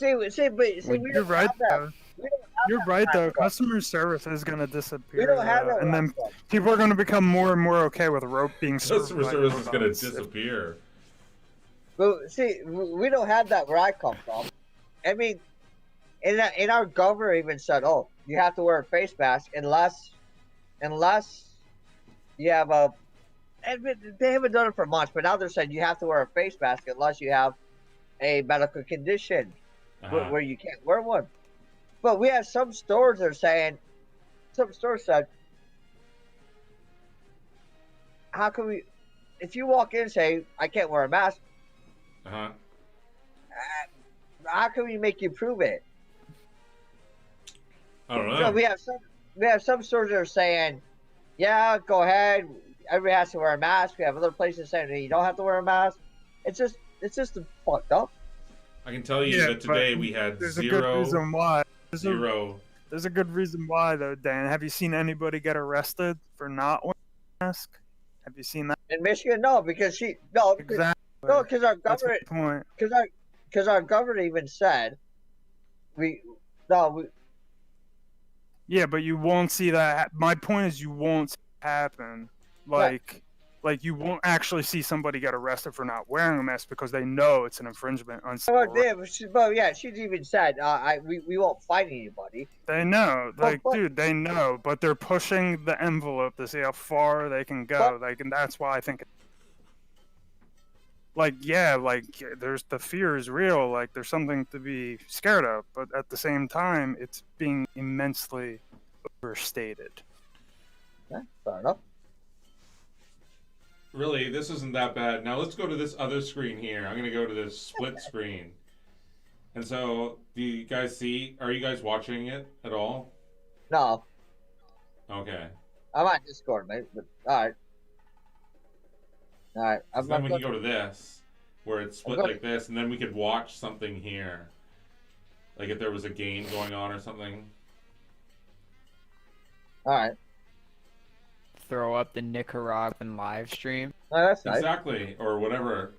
You're right though. You're right though. Customer service is gonna disappear. We don't have that, and then people are gonna become more and more okay with being served. Customer service is gonna disappear. But see, we don't have that where I come from. I mean, in our governor even said, "Oh, you have to wear a face mask unless you have a." And they haven't done it for months, but now they're saying you have to wear a face mask unless you have a medical condition where you can't wear one. But we have some stores that are saying, some stores said, "How can we? If you walk in and say I can't wear a mask." How can we make you prove it? I don't know. So we have some stores that are saying, "Yeah, go ahead. Everybody has to wear a mask." We have other places saying you don't have to wear a mask. It's just fucked up. I can tell you that today we had there's zero. A good reason why. Zero. There's a good reason why though, Dan. Have you seen anybody get arrested for not wearing a mask? Have you seen that? In Michigan, no, because Exactly. No, because our government. That's my point. Because our government even said, Yeah, but you won't see that. My point is, you won't see it happen. Like you won't actually see somebody get arrested for not wearing a mask because they know it's an infringement on. She's even said, we won't fight anybody. They know, dude, they know, but they're pushing the envelope to see how far they can go. And that's why I think. like yeah, like there's the fear is real, like there's something to be scared of, but at the same time, it's being immensely overstated. Yeah, fair enough. Really, this isn't that bad. Now let's go to this other screen here. I'm gonna go to this split screen. And so, do you guys see? Are you guys watching it at all? No, Okay. I'm on Discord, mate. But all right. So then we can go to this, where it's split like this, and then we could watch something here. Like if there was a game going on or something. All right. Throw up the Nicaraguan live stream. Oh, that's nice. Exactly, or whatever.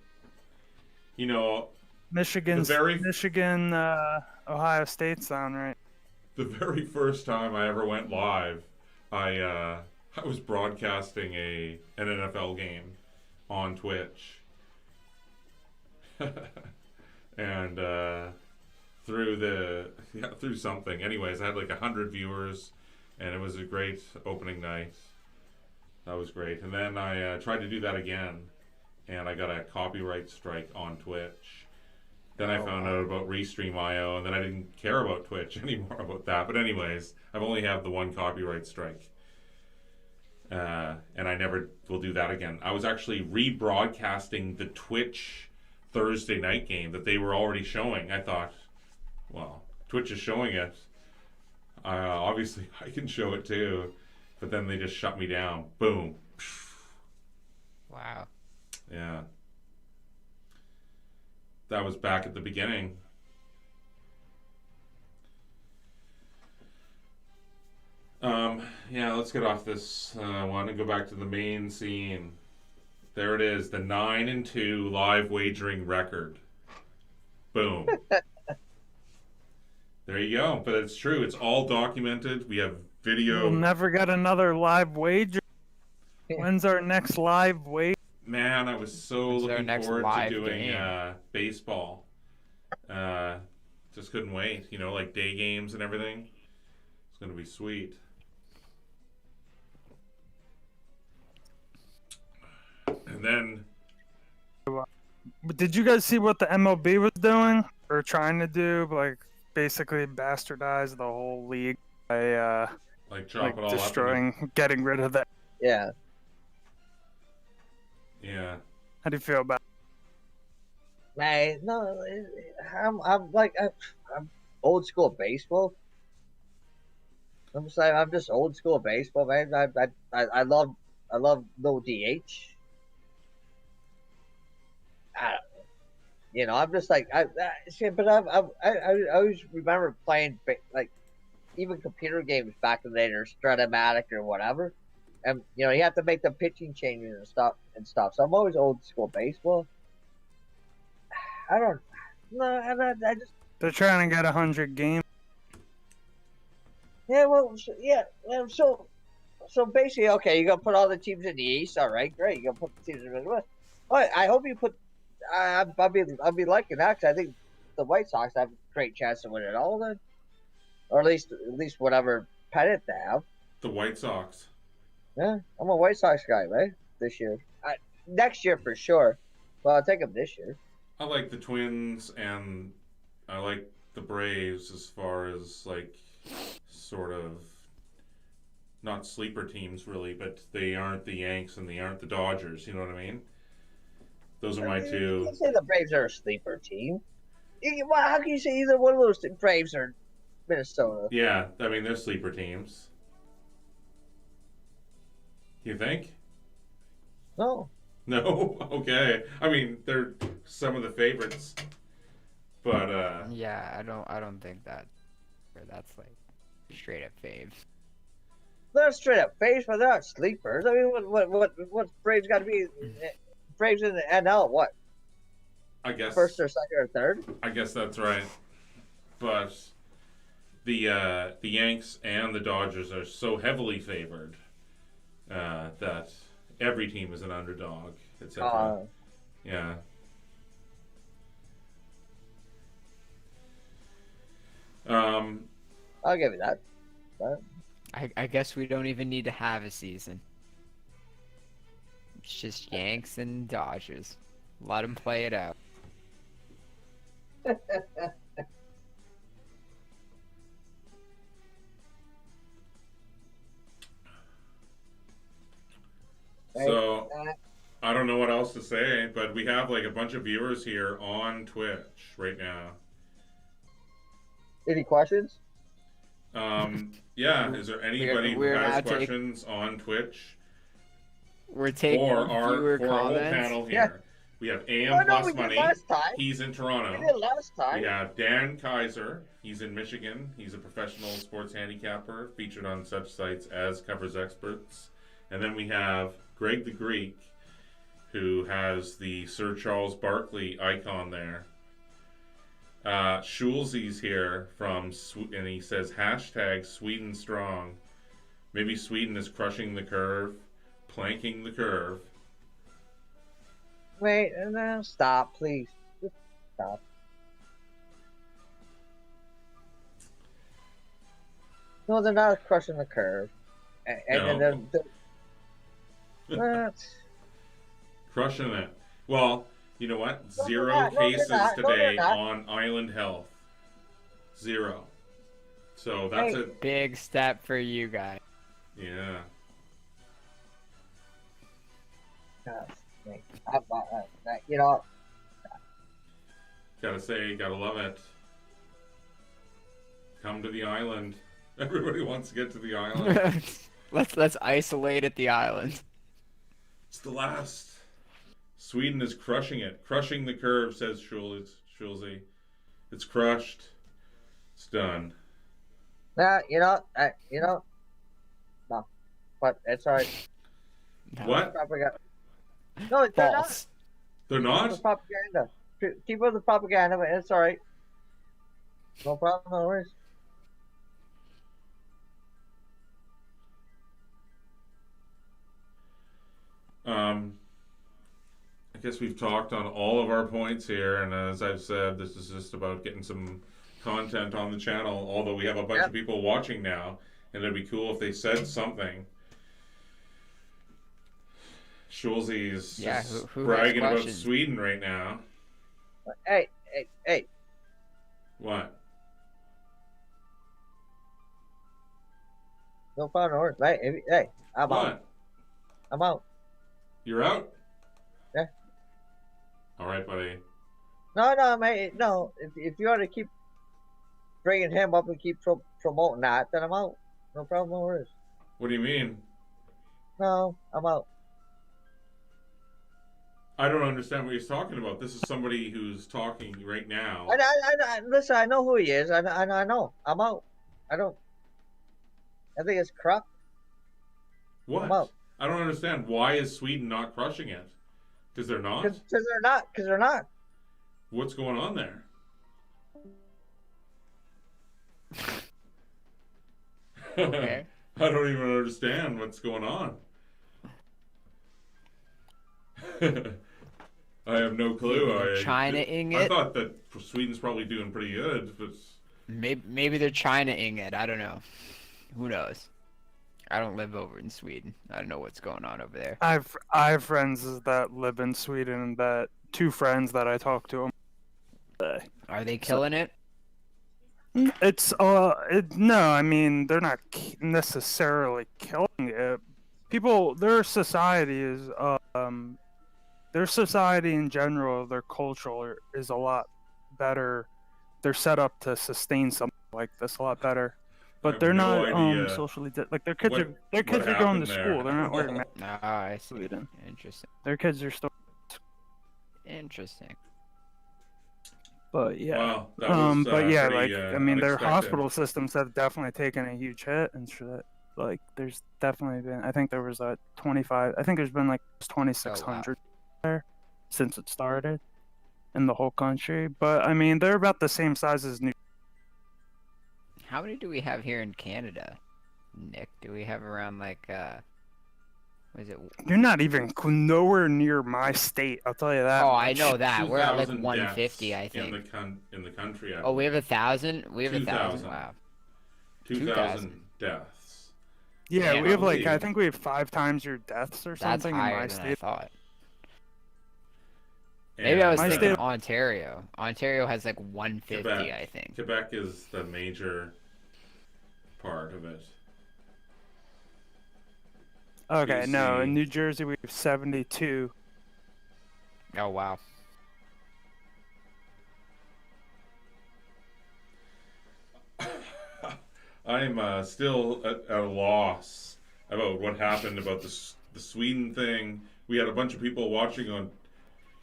You know, Michigan, Ohio State's on, right? the very first time I ever went live, I was broadcasting an NFL game on Twitch, and through something. Anyways, I had like 100 viewers, and it was a great opening night. That was great. And then I tried to do that again, and I got a copyright strike on Twitch. Then I found out about Restream.io, and then I didn't care about Twitch anymore about that. But anyways, I've only had the one copyright strike. And I never will do that again. I was actually rebroadcasting the Twitch Thursday night game that they were already showing. I thought, well, Twitch is showing it. Obviously, I can show it too. But then they just shut me down. Boom. Wow. Yeah. That was back at the beginning. Yeah, let's get off this one and go back to the main scene. There it is, the 9-2 live wagering record. Boom. There you go. But it's true. It's all documented. We have video. We'll never get another live wager. When's our next live wager? Man, I was so looking forward to doing baseball. Just couldn't wait. You know, like day games and everything. It's going to be sweet. And then... Did you guys see what the MLB was doing? Or trying to do? Like, basically bastardize the whole league by like chop it all destroying, getting rid of that. Yeah. Yeah. How do you feel about it? Man, no, I'm old school baseball. I'm saying I'm just old school baseball, man. I love no DH. I don't know. You know, I'm just like but I always remember playing like even computer games back in the day, or Stratomatic or whatever, and you know you have to make the pitching changes and stuff. So I'm always old school baseball. I don't. No, I just. They're trying to get 100 games. Yeah, well, so basically, okay, you're gonna put all the teams in the East. All right, great. You're gonna put the teams in the West. All right, I hope you put. I'll be liking that, because I think the White Sox have a great chance to win it all then, or at least whatever pennant they have. The White Sox. Yeah, I'm a White Sox guy, right? This year, next year for sure. Well, I'll take them this year. I like the Twins, and I like the Braves as far as like sort of not sleeper teams really, but they aren't the Yanks and they aren't the Dodgers. You know what I mean? Those are my two. You can't say the Braves are a sleeper team. How can you say either one of those Braves are Minnesota? Yeah, I mean they're sleeper teams. You think? No. No? Okay. I mean, they're some of the favorites. But yeah, I don't think that that's like straight up faves. They're straight up faves, but they're not sleepers. I mean, what Braves got to be? Braves in the NL, what? I guess first or second or third. I guess that's right. But the Yanks and the Dodgers are so heavily favored that every team is an underdog, etc. Yeah. I'll give you that. But... I guess we don't even need to have a season. It's just Yanks and Dodgers. Let him play it out. So I don't know what else to say, but we have like a bunch of viewers here on Twitch right now. Any questions? Yeah, is there anybody who has questions on Twitch? We're taking viewer for our whole comments. panel here. We have AM Oh, no, Plus we did Money. last time. He's in Toronto. We did last time. We have Dan Kaiser. He's in Michigan. He's a professional sports handicapper featured on such sites as Covers Experts. And then we have Greg the Greek, who has the Sir Charles Barkley icon there. Schulze's here and he says hashtag Sweden strong. Maybe Sweden is crushing the curve, planking the curve. Wait, no, stop, please. Just stop. No, they're not crushing the curve. And they're crushing it. Well, you know what? No, Zero cases today on Island Health. 0. So that's a big step for you guys. Yeah. You know. Gotta love it. Come to the island. Everybody wants to get to the island. let's isolate at the island. It's the last. Sweden is crushing it. Crushing the curve, says Schulze. It's crushed. It's done. Nah, no, but it's alright. What? No, they're False. not. They're not? It's propaganda. Keep with the propaganda, but it's alright. No problem, no worries. I guess we've talked on all of our points here, and as I've said, this is just about getting some content on the channel, although we have a bunch of people watching now, and it'd be cool if they said something. Schulze's bragging about Sweden right now. Hey. What? No problem, no worries. Hey, I'm out. I'm out. You're out? Yeah. All right, buddy. No, mate. No, if you want to keep bringing him up and keep promoting that, then I'm out. No problem, no worries. What do you mean? No, I'm out. I don't understand what he's talking about. This is somebody who's talking right now. Listen, I know who he is. I know. I'm out. I think it's crap. What? I'm out. I don't understand. Why is Sweden not crushing it? Because they're not? Because they're not. What's going on there? Okay. I don't even understand what's going on. I have no clue. China-ing it? I thought that Sweden's probably doing pretty good. But Maybe they're China-ing it. I don't know. Who knows? I don't live over in Sweden. I don't know what's going on over there. I have friends that live in Sweden. That 2 friends that I talk to them. Are they killing it? It's no, I mean they're not necessarily killing it. Their society in general, their culture is a lot better. They're set up to sustain something like this a lot better. But they're not socially like their kids are going to school. They're not wearing masks. I see. Interesting. Their kids are still interesting. But yeah, wow, that was, I mean, their unexpected. hospital systems have definitely taken a huge hit and shit. Like, there's definitely been. I think there was a 25. I think there's been like 2,600 there since it started in the whole country. But I mean, they're about the same size as New. How many do we have here in Canada, Nick? Do we have around like what is it? You're not even nowhere near my state. I'll tell you that. Oh, I know that. We're at like 2,000 150, I think. In the country. Oh, we have 1,000. We have 2,000. 1,000. Wow. 2,000 deaths. Yeah, Damn, we have like believe. I think we have 5 times your deaths or That's something in higher my than I state. thought. Maybe I was And, thinking Ontario. Ontario has like 150, Quebec. I think. Quebec is the major part of it. Okay, no, BC. in New Jersey we have 72. Oh wow. I'm still at a loss about what happened about the Sweden thing. We had a bunch of people watching on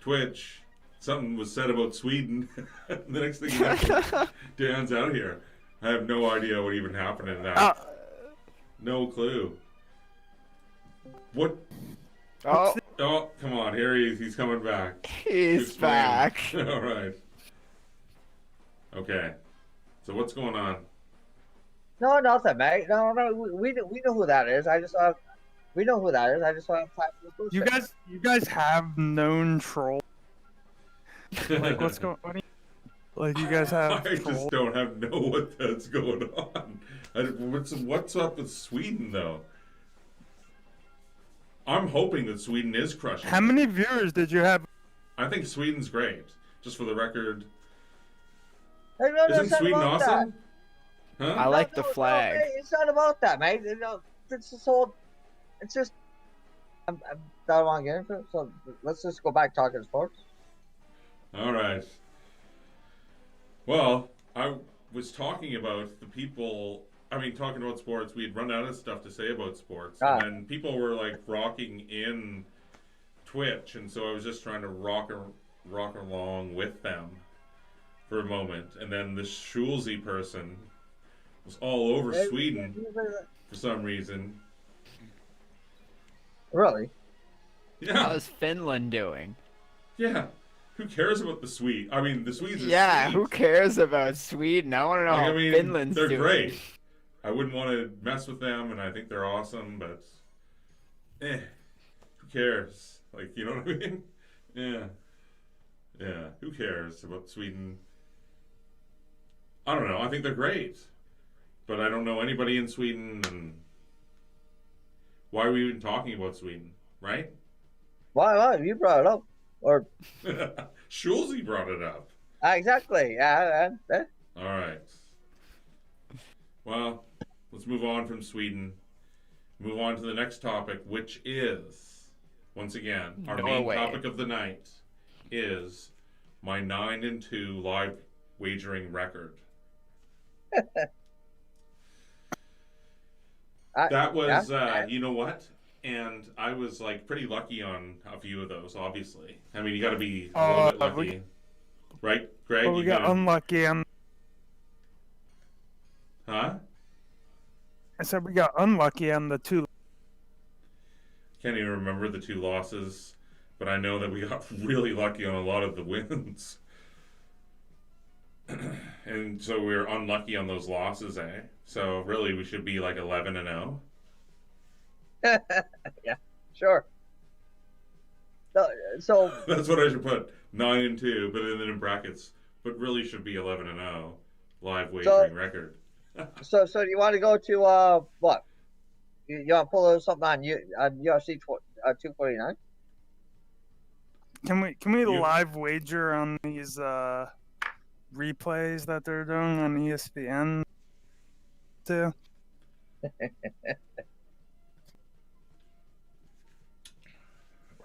Twitch. Something was said about Sweden. The next thing you know, Dan's out here. I have no idea what even happened in that. No clue. What? Oh, Oh, come on. Here he's coming back. he's Explain. back. All right. Okay. So what's going on? No, nothing, mate. No, we know who that is. We know who that is. I just want to type the You guys have known trolls. Like what's going? What do you, like you guys have? I trolls? just don't know what that's going on. What's up with Sweden though? I'm hoping that Sweden is crushing. How many viewers did you have? I think Sweden's great. Just for the record, Hey, no, isn't it's not Sweden about awesome? that. Huh? I like the No, flag. mate, it's not about that, mate. You know, it's this whole. It's just. I don't want to get into it, so let's just go back talking sports. All right. Well, I was talking about the people. I mean, talking about sports, we had run out of stuff to say about sports, and then people were like rocking in Twitch, and so I was just trying to rock along with them for a moment, and then this Schulze person was all over Sweden for some reason. Really? Yeah. How's Finland doing? Yeah. Who cares about the Swede? I mean, the Swedes are Yeah, sweet. who cares about Sweden? I want to know how Finland's they're doing. great. I wouldn't want to mess with them, and I think they're awesome, but who cares? Like, you know what I mean? Yeah. Who cares about Sweden? I don't know. I think they're great, but I don't know anybody in Sweden, and why are we even talking about Sweden, right? Why? You brought it up, or Schulze brought it up. exactly? Yeah. All right. Well, let's move on from Sweden. Move on to the next topic, which is, once again, our main Norway. topic of the night is my 9-2 live wagering record. That was, you know what? And I was like pretty lucky on a few of those, obviously. I mean, you got to be a little bit lucky. Right, Greg? Well, we got unlucky on. Huh? I said we got unlucky on the two. Can't even remember the two losses, but I know that we got really lucky on a lot of the wins. And so we were unlucky on those losses, eh? So really, we should be like 11-0. Yeah, sure. So That's what I should put, 9-2, but then in brackets. But really should be 11-0 live wagering record. so you want to go to what? You want to pull something on UFC 249? Can we live wager on these replays that they're doing on ESPN too?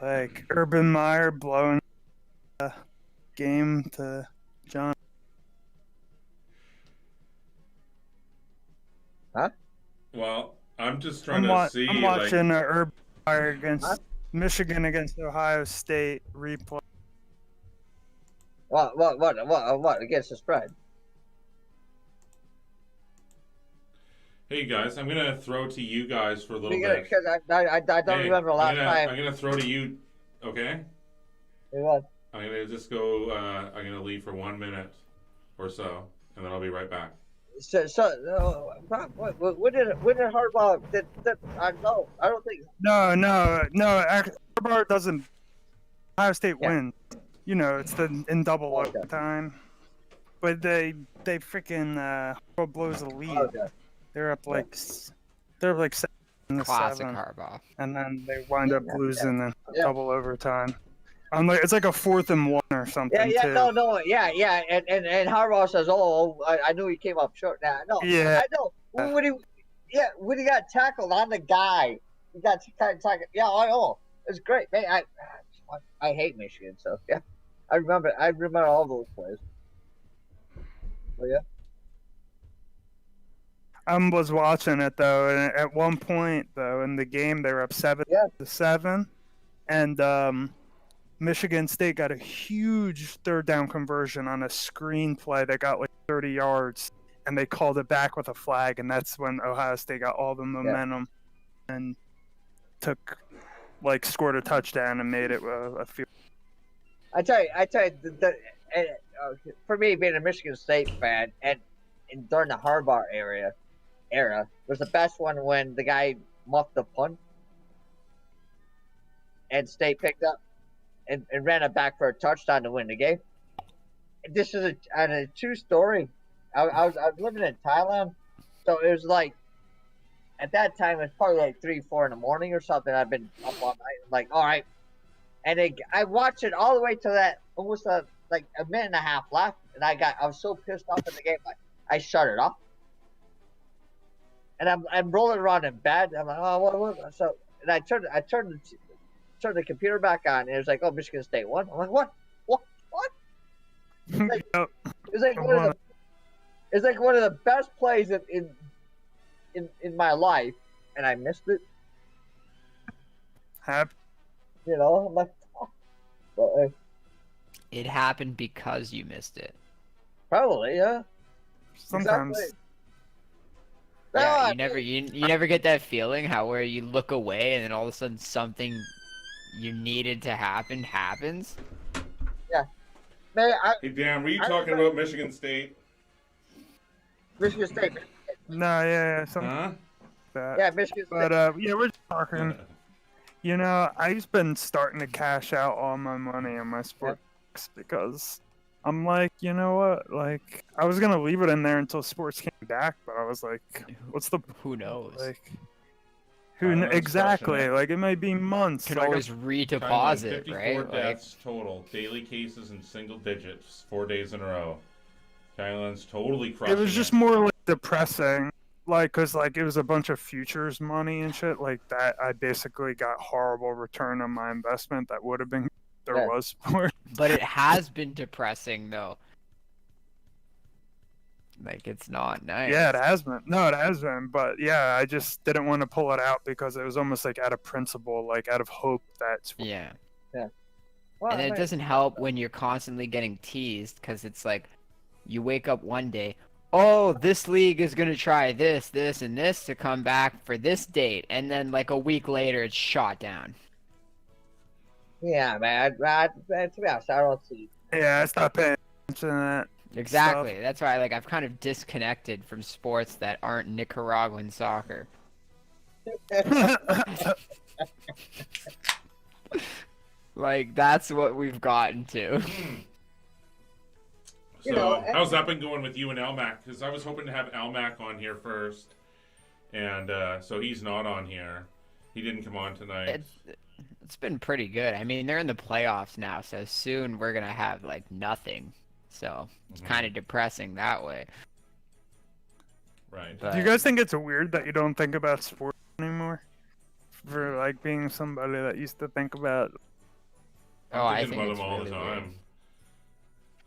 Like Urban Meyer blowing the game to John. Huh? Well, I'm just trying to see. I'm watching Urban Meyer against Michigan against Ohio State replay. What against the spread? Hey guys, I'm gonna throw to you guys for a little bit. Because I don't remember last time. I'm gonna throw to you. Okay. What? I'm gonna just go. I'm gonna leave for 1 minute or so, and then I'll be right back. When did Harbaugh did no, I don't think. No. Harbaugh doesn't. Ohio State wins. You know, it's in double overtime. But they freaking blows the lead. Okay. They're up like 7 to Classic 7, Harbaugh. and then they wind up losing in double overtime. I'm like, it's like a 4th and 1 or Yeah, something yeah, too. no, yeah, yeah, and Harbaugh says, "Oh, I knew he came up short." Now, no, Yeah. I know when he got tackled on the guy, he got tackled. Yeah, I know. It's great, man. I hate Michigan, so yeah, I remember all those plays. But yeah, I was watching it though, and at one point though in the game they were up 7-7, and Michigan State got a huge 3rd down conversion on a screen play that got like 30 yards, and they called it back with a flag, and that's when Ohio State got all the momentum and scored a touchdown and made it a field. I tell you, for me being a Michigan State fan and during the Harbaugh era was the best one when the guy muffed the punt and State picked up and ran it back for a touchdown to win the game. This is a true story. I was living in Thailand, so it was like at that time it was probably like 3-4 in the morning or something. I've been up all night. I'm like, all right, and I watched it all the way to that almost like a minute and a half left, and I was so pissed off in the game, I shut it off. And I'm rolling around in bed. I'm like, oh, what? So, and I turned the computer back on, and it was like, oh, Michigan State won. I'm like, what? Like, it's like one of the best plays in my life, and I missed it. You know, I'm like, oh. But, it happened because you missed it. Probably, yeah. Sometimes. Exactly. Yeah, you never get that feeling where you look away and then all of a sudden something you needed to happen happens. Yeah. Man, Hey Dan, were you talking about Michigan State? Michigan State. No, yeah, something like that. Yeah, Michigan State. But yeah, we're just talking. You know, I've been starting to cash out all my money on my sports because I'm like, you know what? Like, I was gonna leave it in there until sports came back, but I was like, what's the? Who knows? Like, exactly? Like, it might be months. You can always redeposit, 54 right? deaths total, daily cases in single digits, 4 days in a row. Thailand's totally crushing it was just more like depressing, like, cause like it was a bunch of futures money and shit like that. I basically got horrible return on my investment that would have been was sport. But it has been depressing though. Like, it's not nice. Yeah, it has been. No, it has been. But yeah, I just didn't want to pull it out because it was almost like out of principle, like out of hope that. Yeah. Well, And it doesn't help when you're constantly getting teased because it's like you wake up one day, oh, this league is going to try this, this, and this to come back for this date. And then like a week later, it's shot down. Yeah, man. To be honest, I don't see. Yeah, I stopped paying attention to that. Exactly. Stuff. That's why I've kind of disconnected from sports that aren't Nicaraguan soccer. Like, that's what we've gotten to. So, how's that been going with you and Elmac? Because I was hoping to have Elmac on here first, and so he's not on here. He didn't come on tonight. It's been pretty good. I mean, they're in the playoffs now, so soon we're gonna have like nothing. So it's kind of depressing that way. Right. But Do you guys think it's weird that you don't think about sports anymore? For like being somebody that used to think about. I'm thinking about them all the time. Weird.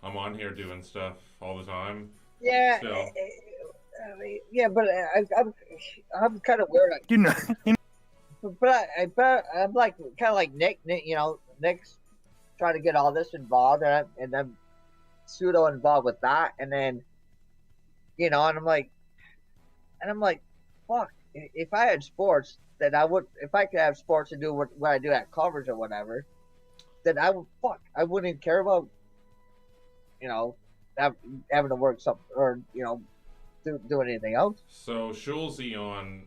I'm on here doing stuff all the time. Yeah. Still. Yeah, but I'm kind of weird. You know. But I'm like kind of like Nick. You know, Nick's trying to get all this involved, and I'm pseudo involved with that, and then, you know, and I'm like, fuck. If I had sports, then I would. If I could have sports and do what I do at coverage or whatever, then I would. Fuck, I wouldn't even care about, you know, having to work something or, you know, doing anything else. So Schulze on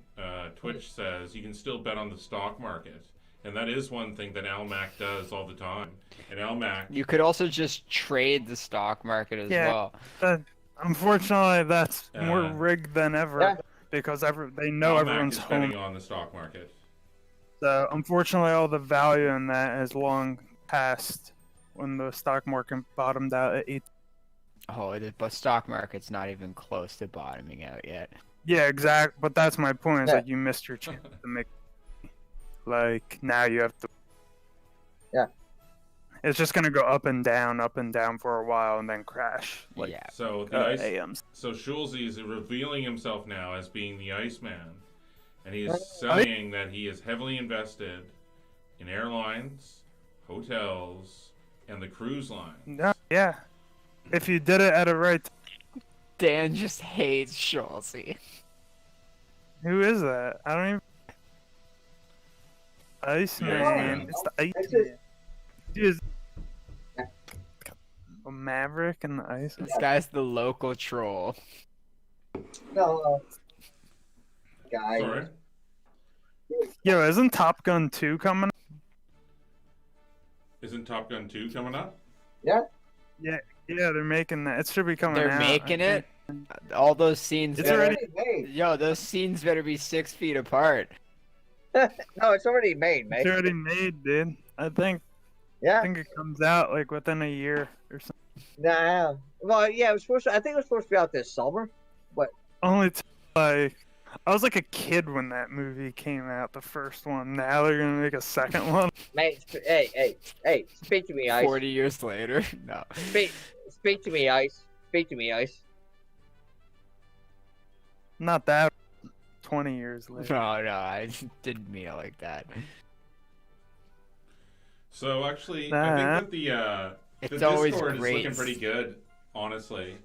Twitch says you can still bet on the stock market, and that is one thing that Elmac does all the time. And Elmac, you could also just trade the stock market as well. Unfortunately, that's more rigged than ever because they know Elmac everyone's betting home on the stock market. So unfortunately, all the value in that has long past when the stock market bottomed out at 8. Oh, the stock market's not even close to bottoming out yet. Yeah, exact. But that's my point. Is Yeah. like you missed your chance to make. Like now you have to. Yeah. It's just gonna go up and down for a while, and then crash. Like, Yeah. So the ice. AMs. So Schulze is revealing himself now as being the Iceman, and he is Oh. saying that he is heavily invested in airlines, hotels, and the cruise line. No, yeah. If you did it at a right. Dan just hates Schulze. Who is that? I don't even. Iceman. Iceman. It's the It's Iceman. just- Dude, a Maverick and the Iceman. This guy's the local troll. No, guy. Sorry. Yo, isn't Top Gun 2 coming? Isn't Top Gun 2 coming up? Yeah, they're making that. It should be coming They're out. making I it. think. All those scenes. It's It's better- already- already made. Yo, those scenes better be 6 feet apart. No, it's already made, mate. It's already made, dude. I think Yeah. it comes out like within a year or something. Nah. Well, yeah, it was supposed to. I think it was supposed to be out this summer. Only like I was like a kid when that movie came out, the first one. Now they're gonna make a second one. Mate, hey, speak to me, Ice. 40 years later. No. Speak to me, Ice. Speak to me, Ice. Not that 20 years later. No, I didn't mean it like that. So actually, I think that It's the always Discord is great. looking pretty good. Honestly,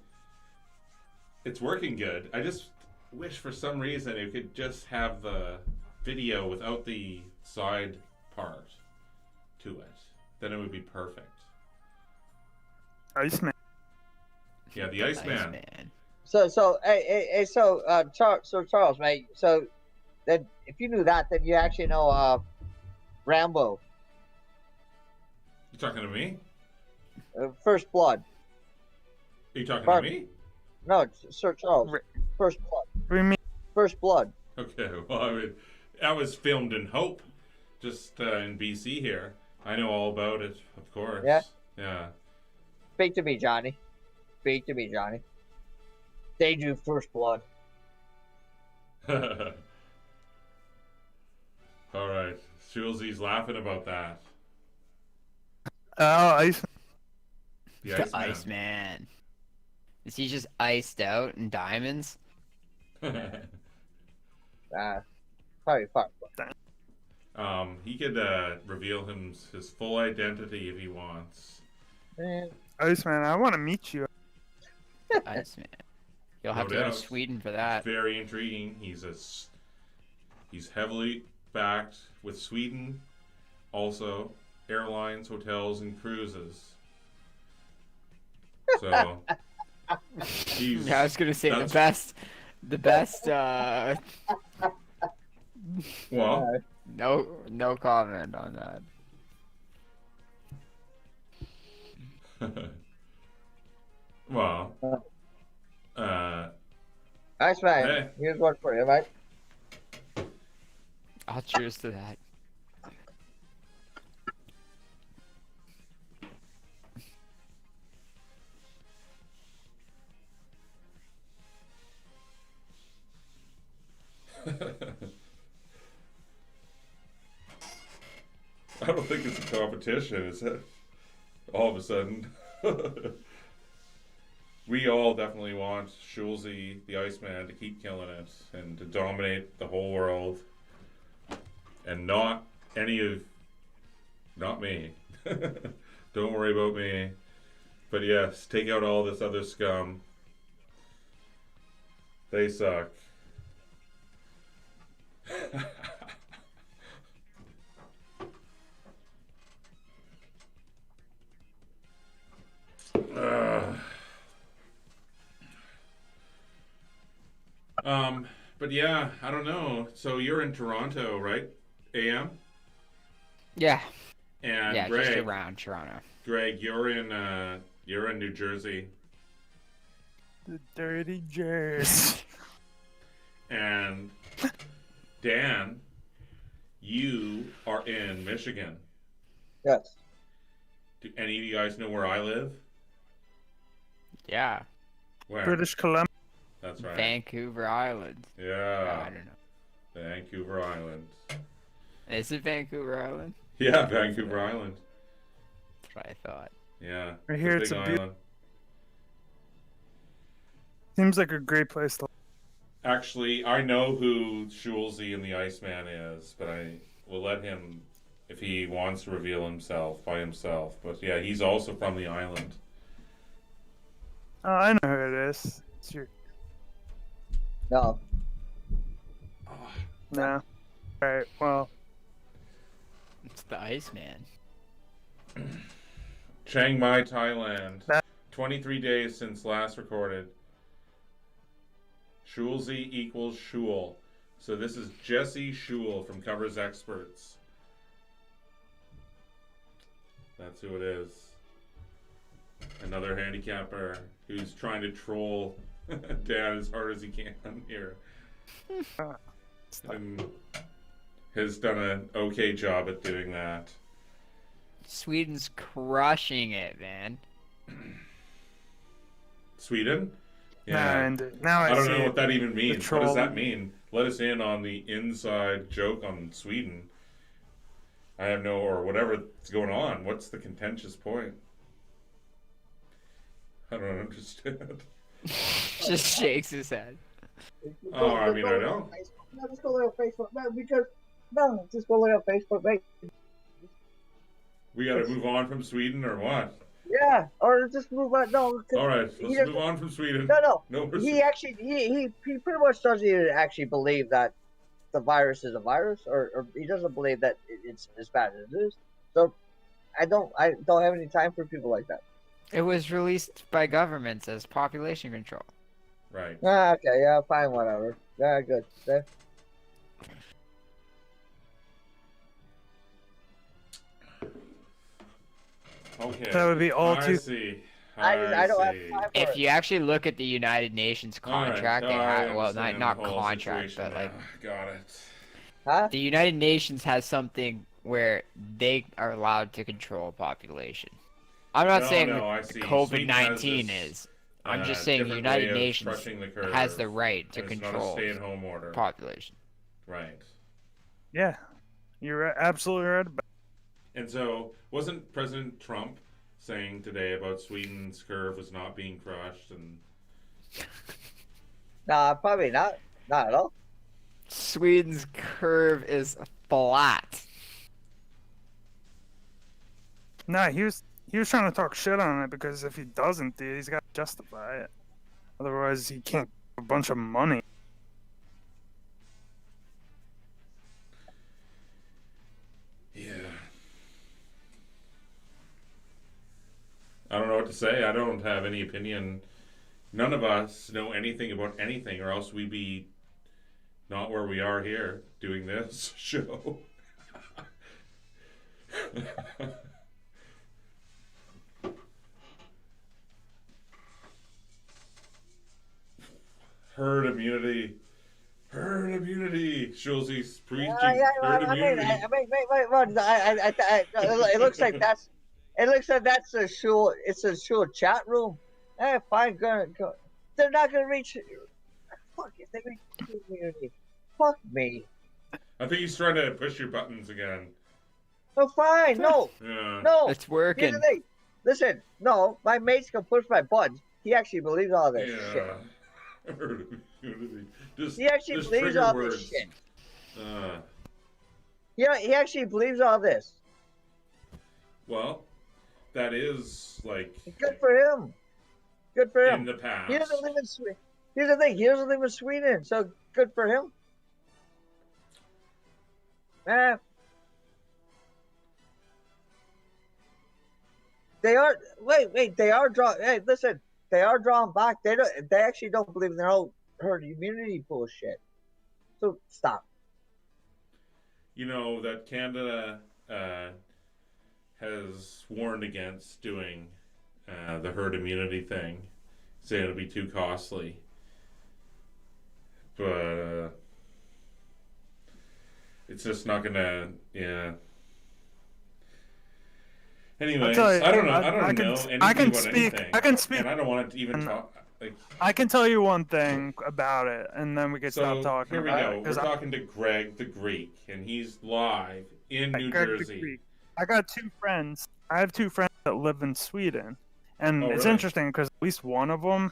it's working good. I just wish for some reason it could just have the video without the side part to it. Then it would be perfect. Iceman. Yeah, the Iceman. Charles, mate. So, then if you knew that, then you actually know Rambo, You talking to me? First Blood. Are you talking Barb. to me? No, it's Sir Charles. Ra- First Blood. What do you mean? First Blood. Okay. Well, I mean, that was filmed in Hope, just in BC here. I know all about it, of course. Yeah? Yeah. Speak to me, Johnny. Speak to me, Johnny. They do First Blood. All right. Schulze's laughing about that. Oh, Iceman. The The Iceman. Iceman. Is he just iced out in diamonds? Probably fuck. He could reveal his full identity if he wants. Man, Iceman, I want to meet you. Iceman. You'll have No to go to doubt. Sweden for that. Very intriguing. He's heavily backed with Sweden, also airlines, hotels, and cruises. So he's Yeah, I was gonna say that's- the best. well. No comment on that. Well. Iceman, Hey. here's one for you, mate. I'll cheers to that. I don't think it's a competition, is it? All of a sudden. We all definitely want Schulze, the Iceman, to keep killing it and to dominate the whole world. And not me. Don't worry about me. But yes, take out all this other scum. They suck. Ugh. But yeah, I don't know. So you're in Toronto, right? AM? Yeah. And Yeah, just Greg, around Toronto. Greg, you're in New Jersey. The dirty Jers. And Dan, you are in Michigan. Yes. Do any of you guys know where I live? Yeah. Where? British Columbia. That's right. Vancouver Island. Yeah. I don't know. Vancouver Island. Is it Vancouver Island? Yeah, Vancouver Island. That's what I thought. Yeah. Right here, it's big a island. Seems like a great place to. Actually, I know who Schulze and the Iceman is, but I will let him, if he wants to reveal himself by himself. But yeah, he's also from the island. Oh, I know who it is. It's your... No. No. Alright, well. It's the Iceman. Chiang Mai, Thailand. 23 days since last recorded. Schulze equals Schul. So this is Jesse Schul from Covers Experts. That's who it is. Another handicapper who's trying to troll Dan as hard as he can here. And has done an okay job at doing that. Sweden's crushing it, man. Sweden? Yeah. And now I don't see know what that even means. What does that trolling. mean? Let us in on the inside joke on Sweden. I have no, or whatever's going on. What's the contentious point? I don't understand. Just shakes his head. Oh, I mean, I don't. No, just go look at Facebook. No, just go look at Facebook, mate. We got to move on from Sweden or what? Yeah, or just move on. No, All right, let's move on from Sweden. No. He actually, he pretty much doesn't even actually believe that the virus is a virus, or he doesn't believe that it's as bad as it is. So, I don't have any time for people like that. It was released by governments as population control. Right. Okay, yeah, fine, whatever. Yeah, good. Yeah. Okay. That would be all I too. see. I don't have see. time for If it. you actually look at the United Nations contract, All right. they I have, well, understand not the whole contract, situation but like now. Got it. Huh? the United Nations has something where they are allowed to control a population. I'm not saying I see. COVID-19 Sweden has is. I'm just saying the different United way of Nations crushing the curve, has the right to and it's not a control stay-at-home order. population. Right. Yeah. You're absolutely right about And so, wasn't President Trump saying today about Sweden's curve was not being crushed? And Nah, probably not. Not at all. Sweden's curve is flat. Nah, he was trying to talk shit on it because if he doesn't, he's got to justify it. Otherwise, he can't have a bunch of money. yeah, I don't know what to say. I don't have any opinion. None of us know anything about anything, or else we'd be not where we are here doing this show. Herd immunity. Herd immunity. Schulze's preaching herd immunity. It looks like that's. It looks like that's a shul. It's a shul chat room. Fine, go. They're not gonna reach. Fuck if they reach the community. Fuck me. I think he's trying to push your buttons again. Oh, fine. No, Yeah. no. It's Here's working. the thing. Listen, no, my mate's can push my buttons. He actually believes all this shit. Herd immunity. Just, He actually just believes trigger all words. this shit. Uh, Yeah, he actually believes all this. well, that is like Good for him. Good for him. in the past. He doesn't live in Sweden. Here's the thing. He doesn't live in Sweden, so good for him. They are. Wait. They are draw. Hey, listen. They are drawn back. They don't. They actually don't believe in their whole herd immunity bullshit. So stop. You know that Canada has warned against doing the herd immunity thing, saying it'll be too costly. But it's just not gonna. Yeah. Anyways, tell you, I don't know. I don't know anything I can about speak. anything. I can speak. And I don't want to even talk. Like, I can tell you one thing about it, and then we can stop so talking here we about go. it. We're talking to Greg the Greek, and he's live in New Jersey. I got two friends. I have two friends that live in Sweden, and Oh, it's really? interesting because at least one of them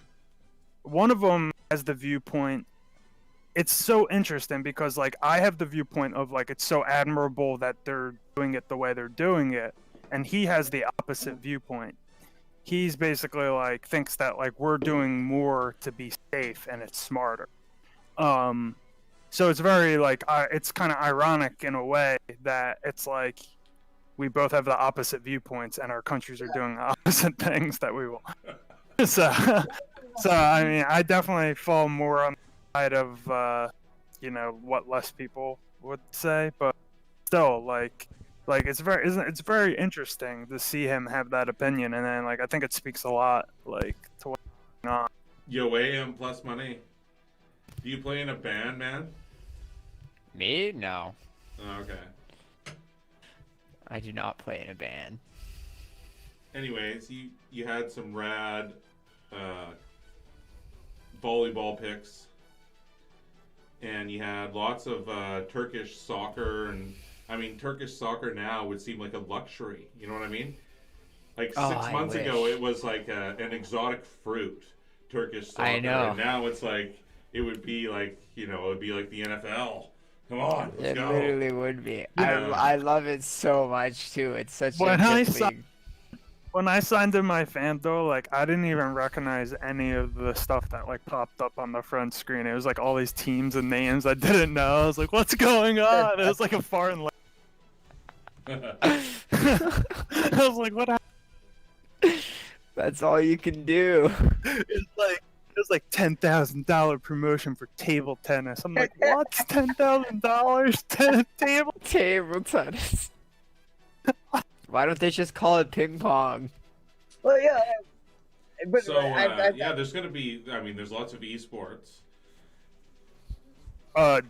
has the viewpoint. It's so interesting because like I have the viewpoint of like it's so admirable that they're doing it the way they're doing it, and he has the opposite viewpoint. He's basically like thinks that like we're doing more to be safe and it's smarter. So it's very like it's kind of ironic in a way that it's like we both have the opposite viewpoints and our countries are doing the opposite things that we want. So, so I mean, I definitely fall more on the side of what less people would say, but still like it's very interesting to see him have that opinion, and then like I think it speaks a lot like to what's going on. Yo, AM plus money. Do you play in a band, man? Me? No. Oh, okay. I do not play in a band. Anyways, you had some rad volleyball picks, and you had lots of Turkish soccer, and I mean Turkish soccer now would seem like a luxury. You know what I mean? Like 6 months ago, it was like an exotic fruit. Turkish soccer. I know. And now it's like it would be like it would be like the NFL. Come on, let's go. It literally would be. Yeah. I love it so much too. It's such a When good league. When I signed in my FanDuel, like I didn't even recognize any of the stuff that like popped up on the front screen. It was like all these teams and names I didn't know. I was like, "What's going on?" It was like a foreign language. I was like, "What happened?" That's all you can do. It was like $10,000 promotion for table tennis. I'm like, what's $10,000 table? Table tennis. Why don't they just call it ping pong? Well, yeah. But So yeah, there's gonna be. I mean, there's lots of esports.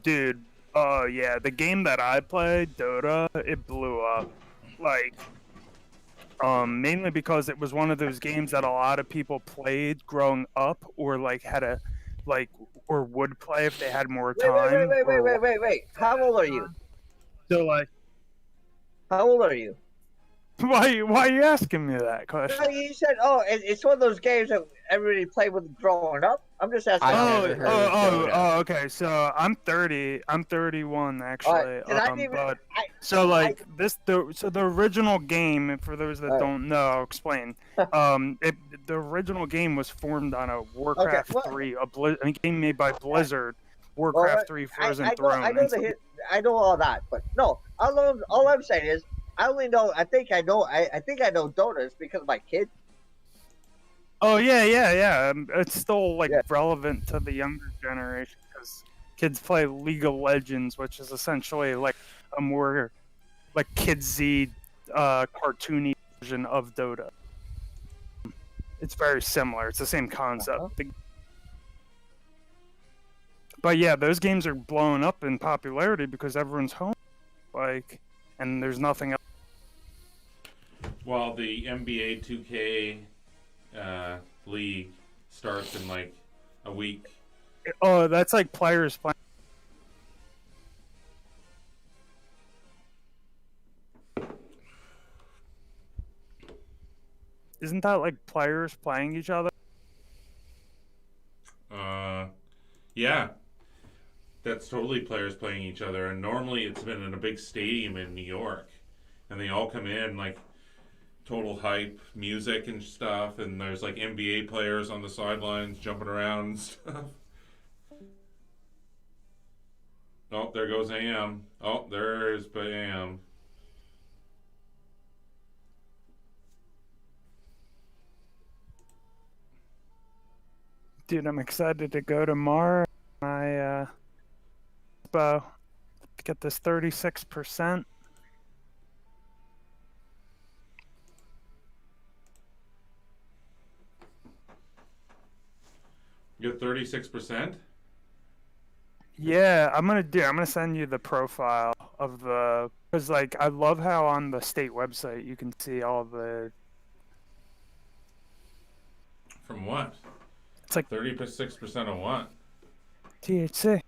Dude. Yeah. The game that I played, Dota, it blew up. Like, mainly because it was one of those games that a lot of people played growing up, or like had a, like, or would play if they had more time. Wait. How old are you? So like, How old are you? why are you asking me that question? No, you said, it's one of those games that everybody played with growing up. I'm just asking. I've never heard of Dota. Okay. So I'm 30. I'm 31 actually. The original game, for those that don't know, I'll explain. The original game was formed on a Warcraft 3, a game made by Blizzard. Warcraft 3 Frozen Throne. I know all that, but no. All I'm saying is, I only know. I think I know Dota because of my kid. Oh yeah. It's still like relevant to the younger generation because kids play League of Legends, which is essentially like a more like kidsy, cartoony version of Dota. It's very similar. It's the same concept. But yeah, those games are blowing up in popularity because everyone's home, like, and there's nothing else. Well, the NBA 2K league starts in like a week. Oh, that's like players playing. Isn't that like players playing each other? Yeah. That's totally players playing each other, and normally it's been in a big stadium in New York, and they all come in like total hype, music and stuff, and there's like NBA players on the sidelines jumping around and stuff. Oh, there goes AM. Oh, there's AM. Dude, I'm excited to go tomorrow. My get this 36%. You got 36%? Yeah, I'm gonna send you the profile of the Because like I love how on the state website you can see all the. From what? It's like 36% of what? THC.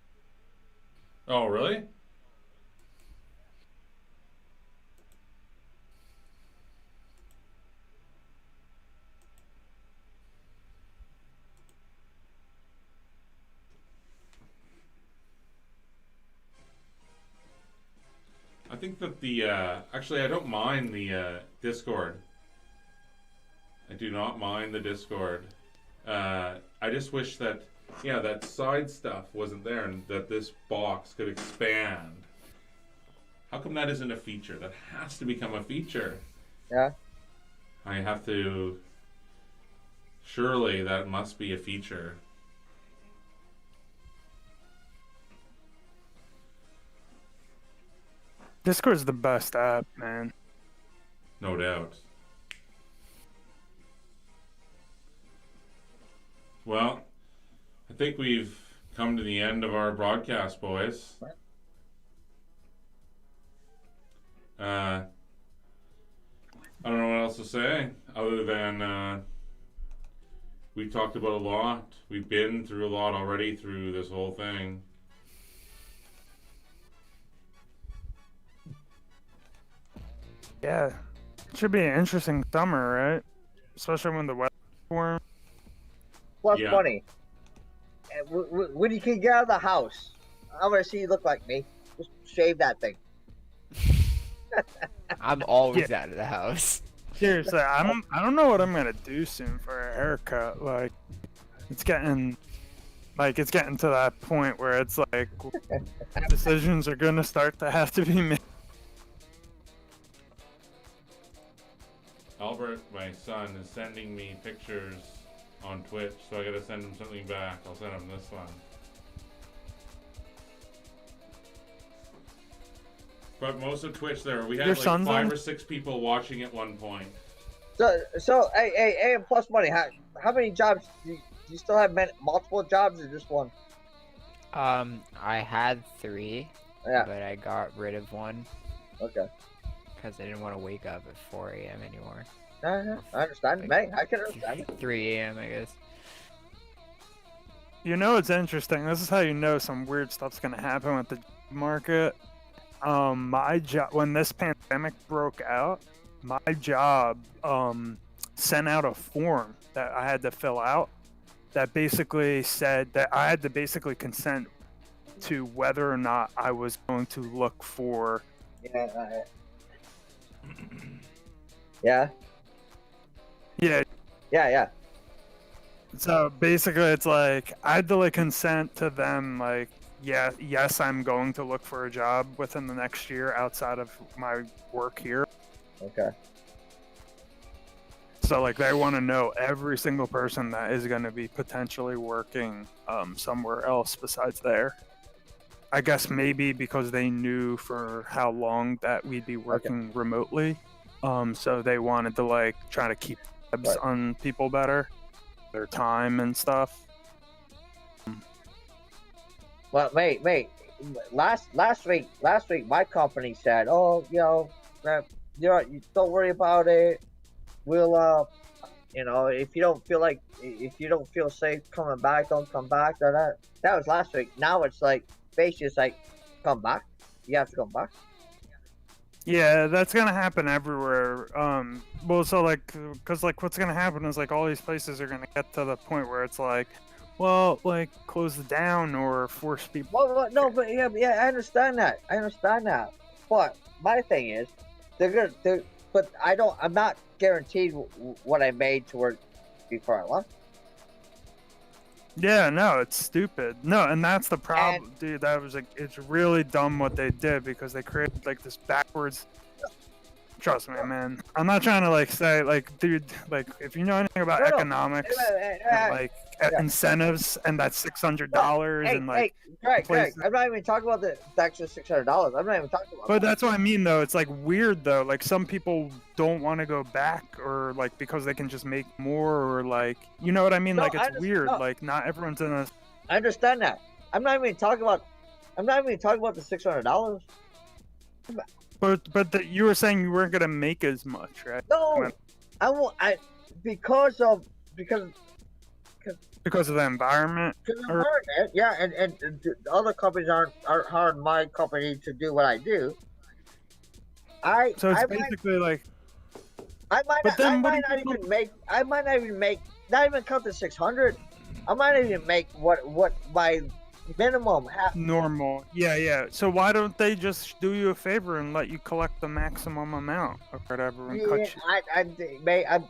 Oh, really? I think that the actually I don't mind the Discord. I do not mind the Discord. I just wish that that side stuff wasn't there and that this box could expand. How come that isn't a feature? That has to become a feature. Yeah. I have to. Surely that must be a feature. Discord's the best app, man. No doubt. Well, I think we've come to the end of our broadcast, boys. I don't know what else to say other than we've talked about a lot. We've been through a lot already through this whole thing. Yeah, it should be an interesting summer, right? Especially when the weather's warm. Plus Yeah. money. When you can get out of the house, I want to see you look like me. Just shave that thing. I'm always out of the house. Seriously, I don't know what I'm gonna do soon for a haircut. Like, it's getting to that point where it's like decisions are gonna start to have to be made. Albert, my son, is sending me pictures on Twitch, so I gotta send him something back. I'll send him this one. But most of Twitch there, we had Your like son's 5 on? or 6 people watching at one point. So, hey, and plus money. How many jobs do you still have? Multiple jobs or just one? I had 3, Yeah. but I got rid of one Okay. because I didn't want to wake up at 4 a.m. anymore. I understand. Mate, I can understand. 3 a.m. I guess. You know, it's interesting. This is how you know some weird stuff's gonna happen with the market. My job, when this pandemic broke out, my job sent out a form that I had to fill out that basically said that I had to basically consent to whether or not I was going to look for. Yeah. Yeah. Yeah. Yeah. So basically, it's like I had to like consent to them, like, yes, I'm going to look for a job within the next year outside of my work here. Okay. So like they want to know every single person that is going to be potentially working somewhere else besides there. I guess maybe because they knew for how long that we'd be working remotely. So they wanted to like try to keep tabs on people better, their time and stuff. Well, wait. Last week, my company said, "Oh, you don't worry about it. We'll, if you don't feel safe coming back, don't come back." That was last week. Now it's like basically it's like, come back. You have to come back. Yeah, that's gonna happen everywhere. Well, so like, cause like, what's gonna happen is like all these places are gonna get to the point where it's like, well, like close it down or force people. Well, no, but yeah, I understand that. But my thing is, but I'm not guaranteed what I made to work before I left. Yeah, no, it's stupid. No, and that's the problem, dude. That was like, it's really dumb what they did because they created like this backwards. Trust me, man. I'm not trying to like say like, dude, like if you know anything about economics, and, like incentives and that $600 and like. Greg, I'm not even talking about the extra $600. I'm not even talking about. But that's what I mean, though. It's like weird, though. Like some people don't want to go back, or like because they can just make more, or like you know what I mean. No, like it's weird. no. Like not everyone's in a. I understand that. I'm not even talking about the $600. But you were saying you weren't gonna make as much, right? No, I won't. Because of Because of the environment. yeah, and the other companies aren't hiring my company to do what I do. So it's I basically like. I might But then what might do not you even make. I might not even make. Not even count the 600. I might not even make what my minimum have. Normal, yeah. So why don't they just do you a favor and let you collect the maximum amount or whatever and cut you?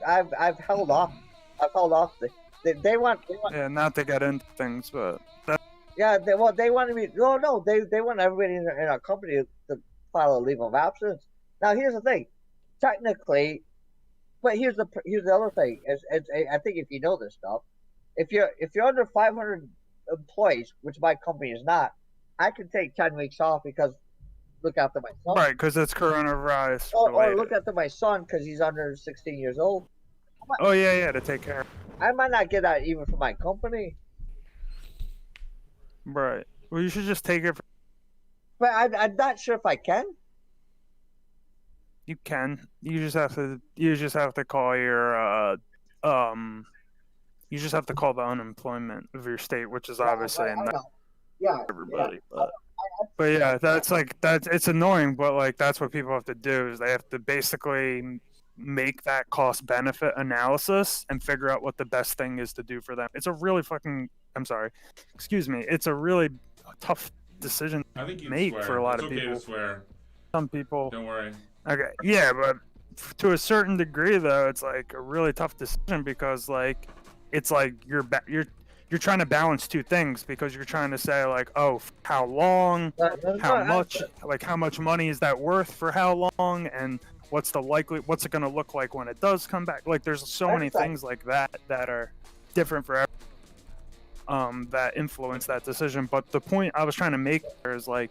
I've held off. I've held off. They want. Yeah, not to get into things, but Yeah, they wanted me. No, they want everybody in our company to file a leave of absence. Now, here's the thing. Technically, but here's the other thing. I think if you know this stuff, if you're under 500 employees, which my company is not, I can take 10 weeks off because look after my son. right, because it's coronavirus Or related. look after my son because he's under 16 years old. Oh yeah, to take care. I might not get that even from my company. Right. Well, you should just take it. But I'm not sure if I can. You can. You just have to. You just have to call your. You just have to call the unemployment of your state, which is obviously not everybody. But yeah, it's annoying, but like that's what people have to do is they have to basically make that cost benefit analysis and figure out what the best thing is to do for them. It's a really excuse me. It's a really tough decision to make for a lot of people. To swear. Some people. Don't worry. Okay, yeah, but to a certain degree, though, it's like a really tough decision because like it's like you're trying to balance two things because you're trying to say like, oh, how long, how much money is that worth for how long, and what's it going to look like when it does come back? Like, there's so many things like that are different for everyone, that influence that decision. But the point I was trying to make there is like,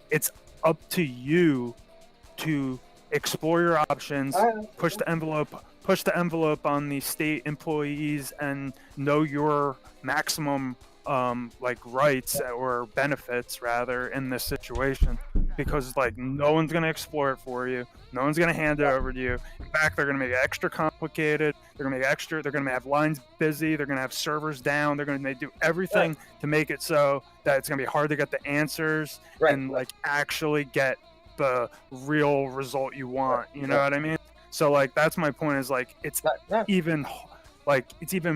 it's up to you to explore your options, push the envelope on the state employees, and know your maximum rights or benefits rather in this situation, because like no one's gonna explore it for you, no one's gonna hand it over to you. In fact, they're gonna make it extra complicated. They're gonna have lines busy. They're gonna have servers down. They're gonna do everything to make it so that it's gonna be hard to get the answers and like actually get the real result you want. You know what I mean? So like that's my point, is like it's even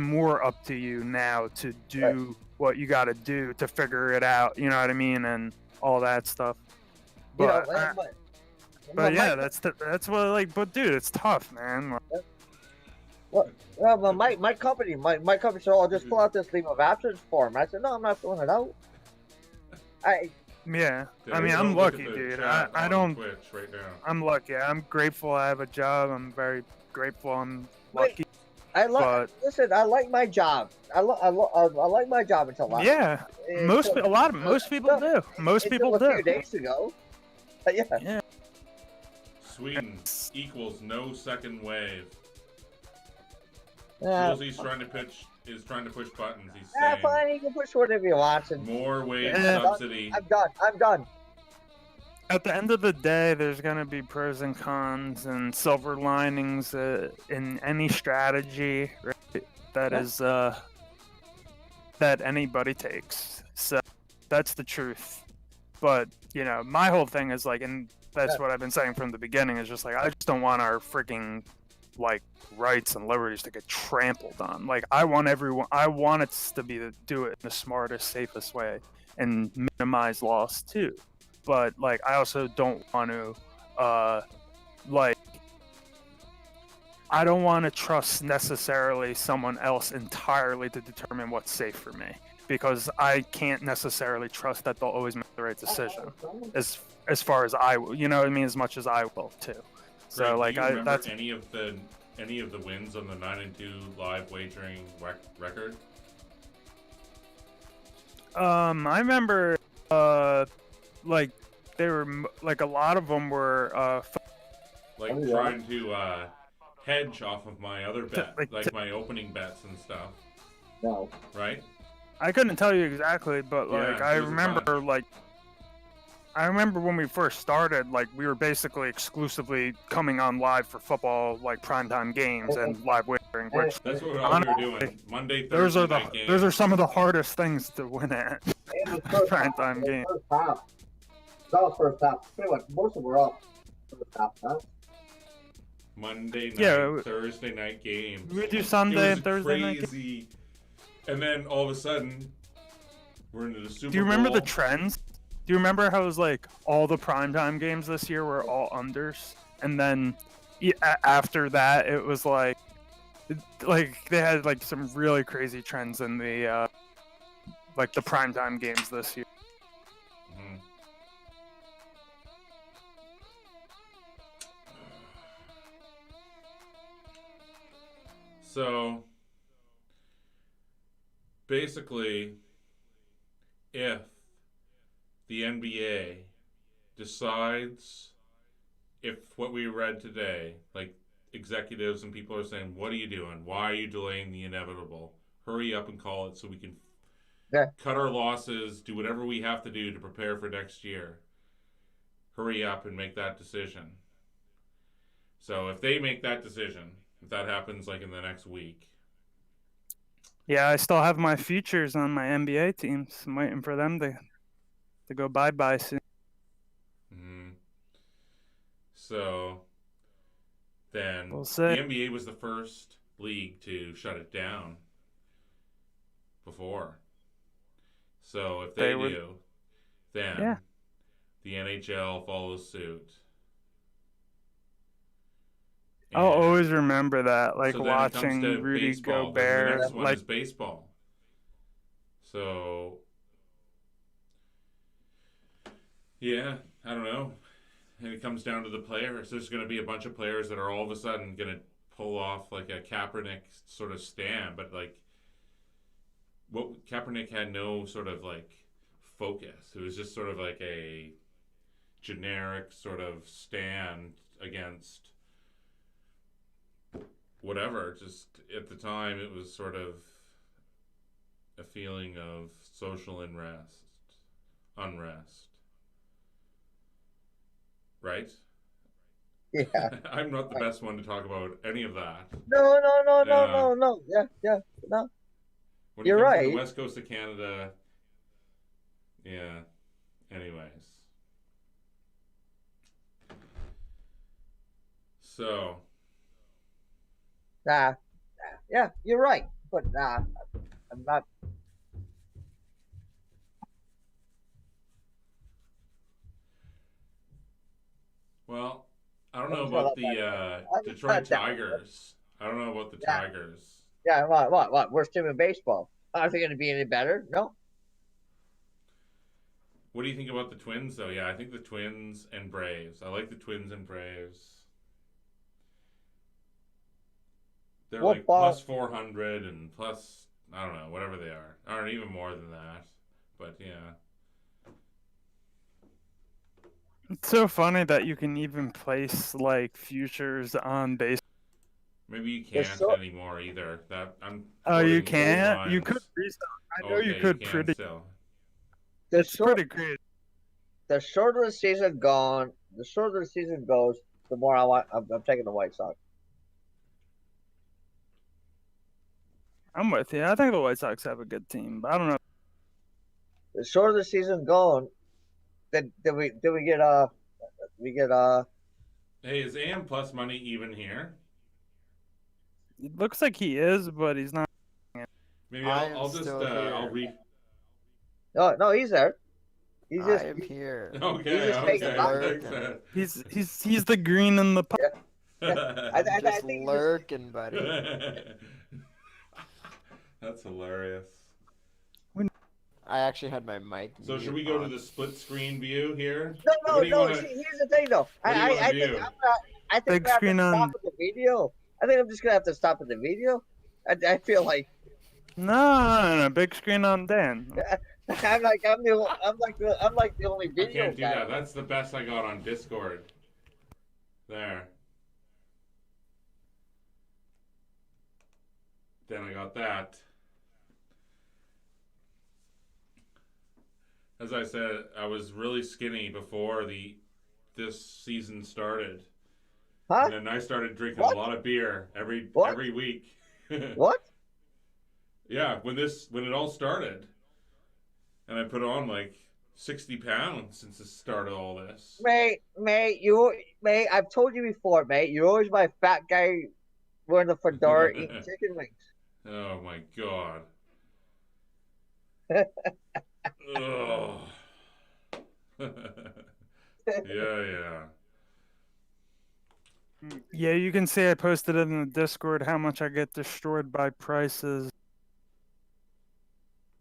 more up to you now to do what you got to do to figure it out. You know what I mean? And all that stuff. But yeah, that's what like. But dude, it's tough, man. Well, my company said, "Oh, just fill out this leave of absence form." I said, "No, I'm not filling it out." Yeah, I mean, I'm lucky, dude. I don't. Twitch right now. I'm lucky. I'm grateful I have a job. I'm very grateful. I'm lucky. Listen, I like my job. I like my job until last. Yeah, most people do. Most people do. A few days ago. Yeah. Sweden equals no second wave. Julesie's trying to push buttons. He's saying, fine, you can push whatever you want. More wage subsidy. I'm done. At the end of the day, there's going to be pros and cons and silver linings in any strategy, right, that is that anybody takes. So that's the truth. But, you know, my whole thing is like, and that's what I've been saying from the beginning, is just like, I just don't want our freaking like rights and liberties to get trampled on. Like, I want it to be to do it in the smartest, safest way and minimize loss too. But like, I also don't want to I don't want to trust necessarily someone else entirely to determine what's safe for me, because I can't necessarily trust that they'll always make the right decision as far as I will, you know what I mean, as much as I will too. So like, that's any of the wins on the 9-2 live wagering record. I remember like they were like, a lot of them were trying to hedge off of my other bet, like my opening bets and stuff. No. Right? I couldn't tell you exactly, but like I remember I remember when we first started, like we were basically exclusively coming on live for football, like primetime games and live wagering, which That's what all we were honestly, doing. Monday, those Thursday are night games. those are some of the hardest things to win at. And the first half, Primetime game. first half. It's all first half. Pretty much most of them were all first half, huh? Monday night, Yeah, Thursday night games. we do It Sunday was and Thursday night. crazy. And then all of a sudden, we're into the Super Bowl. Do you remember the trends? Do you remember how it was like all the primetime games this year were all unders, and then after that it was like they had like some really crazy trends in the like the primetime games this year. Mhm. So basically, if the NBA decides, if what we read today, like executives and people are saying, what are you doing? Why are you delaying the inevitable? Hurry up and call it so we can cut our losses, do whatever we have to do to prepare for next year. Hurry up and make that decision. So if they make that decision, if that happens like in the next week. Yeah, I still have my futures on my NBA teams. I'm waiting for them to go bye-bye soon. Mm-hmm. So then We'll the see. NBA was the first league to shut it down before. So if they do, then the NHL follows suit. I'll always remember that, like so then it comes watching to Rudy baseball. Gobert. The next one like is baseball. So yeah, I don't know. And it comes down to the players. There's going to be a bunch of players that are all of a sudden going to pull off like a Kaepernick sort of stand, but like what Kaepernick had no sort of like focus. It was just sort of like a generic sort of stand against whatever. Just at the time, it was sort of a feeling of social unrest. Right? Yeah. I'm not the best one to talk about any of that. No. Yeah. No. When You're it comes right. to the west coast of Canada, yeah. Anyways. So. Yeah, you're right. But I'm not. Well, I don't know about the Detroit Tigers. I don't know about the Tigers. Yeah, what? Worst team in baseball. Are they going to be any better? No. What do you think about the Twins, though? Yeah, I think the Twins and Braves. I like the Twins and Braves. They're like plus 400 and plus, I don't know, whatever they are. Or even more than that. But yeah. It's so funny that you can even place like futures on base. Maybe you can't anymore either. Oh, you can't? You could restart. I know you could pretty. Still. It's pretty great. The shorter the season goes, the more I'm taking the White Sox. I'm with you. I think the White Sox have a good team, but I don't know. The shorter the season going, then we get Hey, is AM Plus money even here? It looks like he is, but he's not. Maybe I'll just I'll read. No, he's there. He's just here. Okay. He's the green in the puck. Yeah. I think lurking, buddy. That's hilarious. I actually had my mic. So should we go to the split screen view here? No. Here's the thing, though. I think big screen on. Stop at the video. I think I'm just gonna have to stop at the video. I feel like. No, big screen on Dan. I'm like the only video. I can't do guy. that. That's the best I got on Discord. There. Then I got that. as I said, I was really skinny before this season started, Huh? and then I started drinking a What? lot of beer What? every week. What? Yeah, when it all started, and I put on like 60 pounds since the start of all this. Mate, I've told you before, mate. You're always my fat guy wearing a fedora eating chicken wings. Oh my god. Ugh. Yeah. Yeah, you can see I posted it in the Discord how much I get destroyed by prices.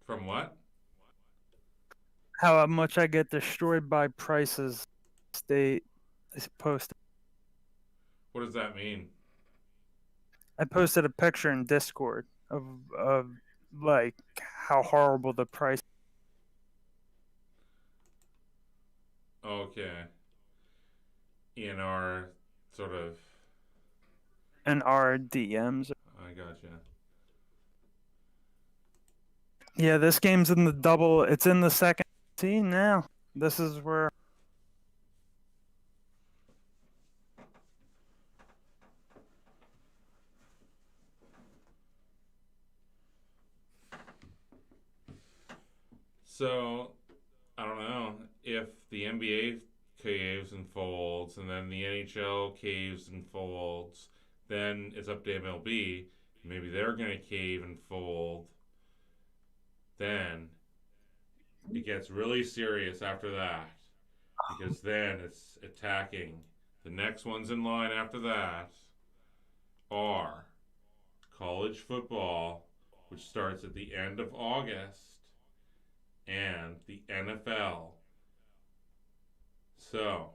From what? How much I get destroyed by prices. State is posted. What does that mean? I posted a picture in Discord of like how horrible the price. Okay. In our sort of. In our DMs. I gotcha. Yeah, this game's in the double. It's in the second scene now. This is where. So, I don't know if the NBA caves and folds, and then the NHL caves and folds. Then it's up to MLB. Maybe they're gonna cave and fold. Then it gets really serious after that, because then it's attacking. The next ones in line after that are college football, which starts at the end of August, and the NFL. So,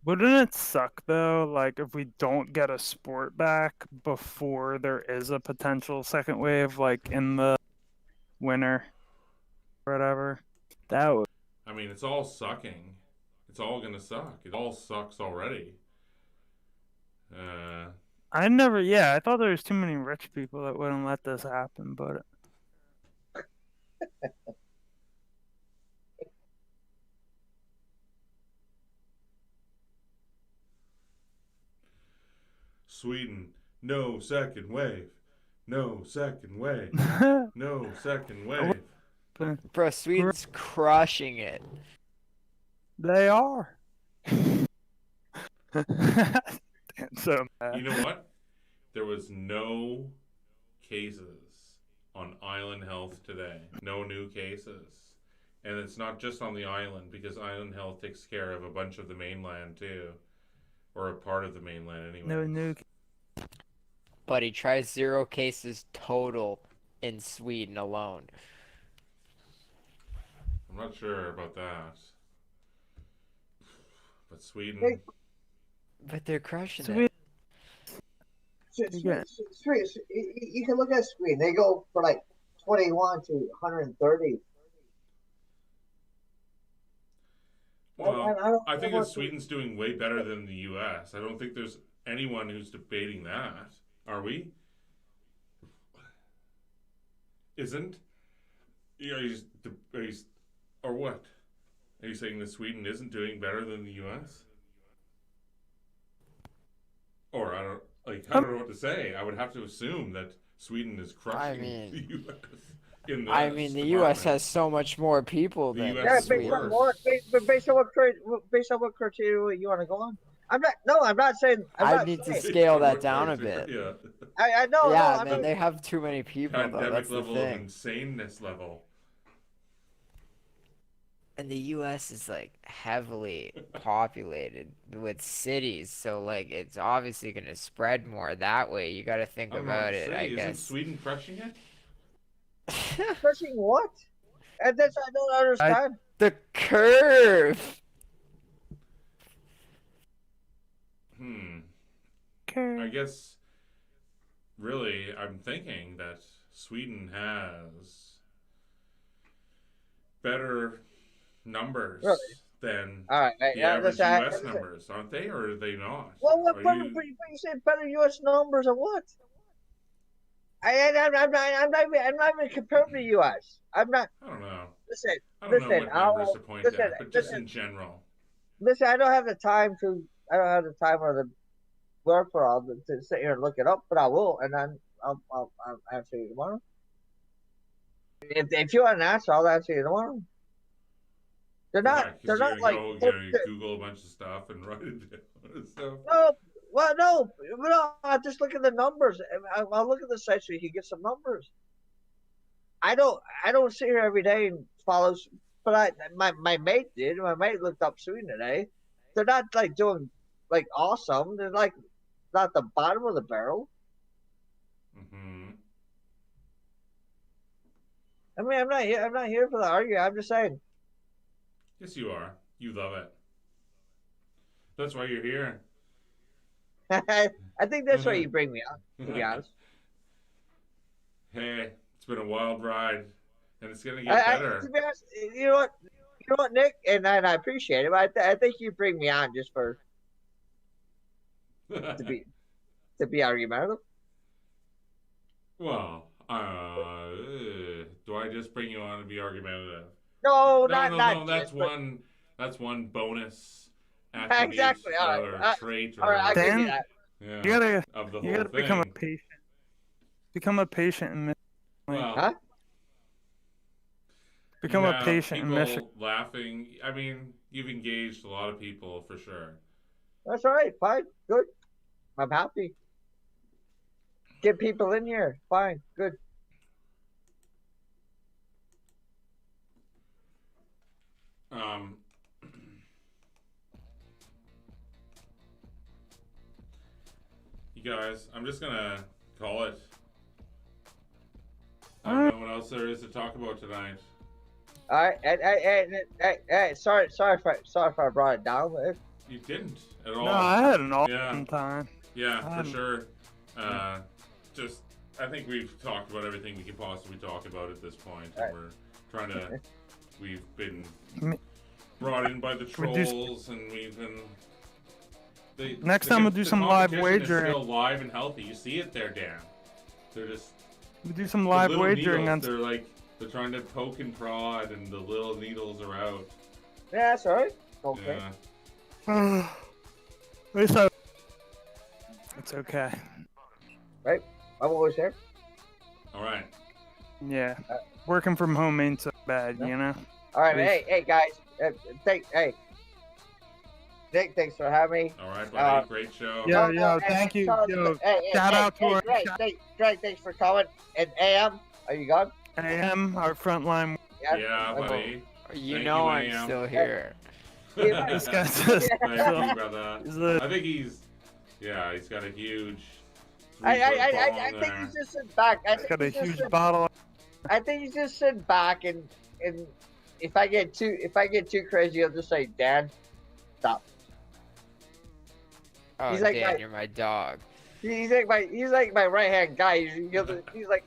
Wouldn't it suck though, like if we don't get a sport back before there is a potential second wave, like in the winter, or whatever? That would. I mean, it's all sucking. It's all gonna suck. It all sucks already. I never. Yeah, I thought there was too many rich people that wouldn't let this happen, but. Sweden, no second wave. No second wave. No second wave. Bro, Sweden's crushing it. They are. So You know what? There was no cases on Island Health today. No new cases. And it's not just on the island, because Island Health takes care of a bunch of the mainland too. Or a part of the mainland anyway. No new. But he tries 0 cases total in Sweden alone. I'm not sure about that. But Sweden. But they're crushing Sweden. it. You can look at Sweden. They go for like 21 to 130. Well, I think that Sweden's doing way better than the U.S. I don't think there's anyone who's debating that. Are we? Isn't? Or what? Are you saying that Sweden isn't doing better than the U.S.? Or I don't know what to say. I would have to assume that Sweden is crushing the U.S. in this. I mean, the U.S. has so much more people than Sweden. Based on what criteria you want to go on. I'm not saying. I need to scale that down a bit. Yeah. I know. Yeah, man, they have too many people. Pandemic though. That's level the of thing. insaneness level. And the U.S. is like heavily populated with cities, so like it's obviously going to spread more that way. You got to think about it. I guess. Isn't Sweden crushing it? Crushing what? And that's I don't understand. The curve. I guess. Really, I'm thinking that Sweden has better numbers than the average U.S. numbers, aren't they, or are they not? Well, but you say better U.S. numbers or what? I'm not even comparing to you guys. I'm not. I don't know. Listen, I don't know listen. what numbers I'll to point listen, at, but just in general. listen. I don't have the time to. I don't have the time or the work for all to sit here and look it up, but I will, and then I'll answer you tomorrow. If you want an answer, I'll answer you tomorrow. They're not. Why? They're Because you're not gonna like. go, you're gonna Google a bunch of stuff and write it down and stuff. No, well, no. I just look at the numbers. I'll look at the site so you can get some numbers. I don't sit here every day and follow. But my mate did. My mate looked up Sweden today. They're not like doing like awesome. They're like not the bottom of the barrel. Mm-hmm. I mean, I'm not here. I'm not here for the argument. I'm just saying. Yes, you are. You love it. That's why you're here. I think that's why you bring me on. To be honest. Hey, it's been a wild ride, and it's gonna get better. To be honest, you know what? You know what, Nick, and I appreciate it. But I think you bring me on just for to be argumentative. Well, do I just bring you on to be argumentative? No, No. not That's just, but- one. That's one bonus attribute Exactly. All or right. trait All right, I'll give you Dan, that. yeah, You gotta of the you whole gotta thing. become a patient. Become a patient and Well, Huh? become you a have patient in people Michigan. laughing. I mean, you've engaged a lot of people for sure. That's all right. Fine. Good. I'm happy. Get people in here. Fine. Good. You guys, I'm just gonna call it. I don't know what else there is to talk about tonight. All right. Hey, sorry if I brought it down. But You didn't at all. No, I had an awesome Yeah. time. Yeah, for sure. Just, I think we've talked about everything we can possibly talk about at this point, and Right. we're trying to. We've been Me- brought in by the We'll do- trolls, and we've been. Next time we'll do some live competition is wagering. Still live and healthy. You see it there, Dan. They're just We do some the live little wagering needles, on. they're trying to poke and prod, and the little needles are out. yeah, that's all right. Okay. Yeah. At least I- It's okay. Right. I'm always here. All right. Yeah. Working from home ain't so bad, you know? All right. Please. Hey, guys. Hey. Nick, thanks for having me. All right, buddy. Great show. Yeah. No, Thank you. Charles, Yo, hey, shout out to our Greg, thanks for coming. And AM, are you gone? AM, our frontline. Yeah, buddy. You Thank know you, I'm ma'am. still here. This guy's just. Thank you, brother. He's a- I think he's got a huge. I 3-foot think bong he's just sitting back. got a huge bottle. I think he's just sitting back and if I get too crazy, he'll just say, "Dad, stop." Oh, He's like Dan, my- you're my dog. He's like my right hand guy. He's like,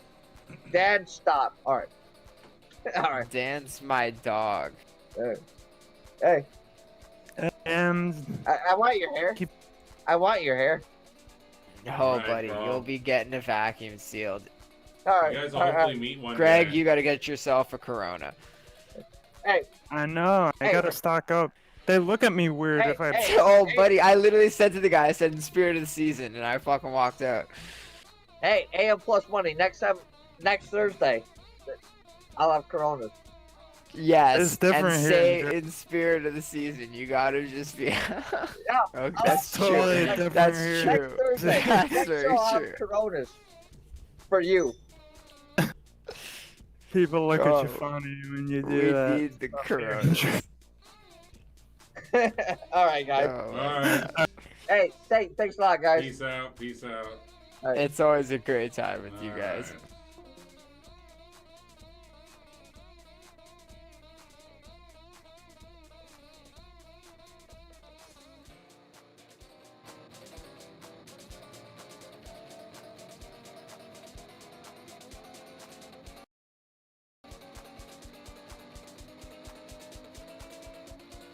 "Dad, stop." All right, all right. Dan's my dog. Hey, And I want your hair. Keep- I want your hair. No, Alright, buddy, bro. you'll be getting a vacuum sealed. All right. You guys will all right. hopefully meet one Greg, day. you gotta get yourself a Corona. Hey, I know, I Hey. gotta stock up. They look at me weird Hey, if I. hey. Oh, buddy, I literally said to the guy, I said, in spirit of the season, and I fucking walked out. hey, AM plus money. Next Thursday, I'll have Coronas. Yes, It's different and here say in Jer- in spirit of the season, you gotta just be. Yeah, Okay, I'll that's have true. totally Coronas. different That's here. true. Next Thursday. That's Next very show, I'll have true. Coronas for you. People look Oh, at you funny when you We do that. need the Corona. All right, guys. Oh, All right. Hey, thanks a lot, guys. Peace out. Peace out. All right. It's always a great time with you All guys. right.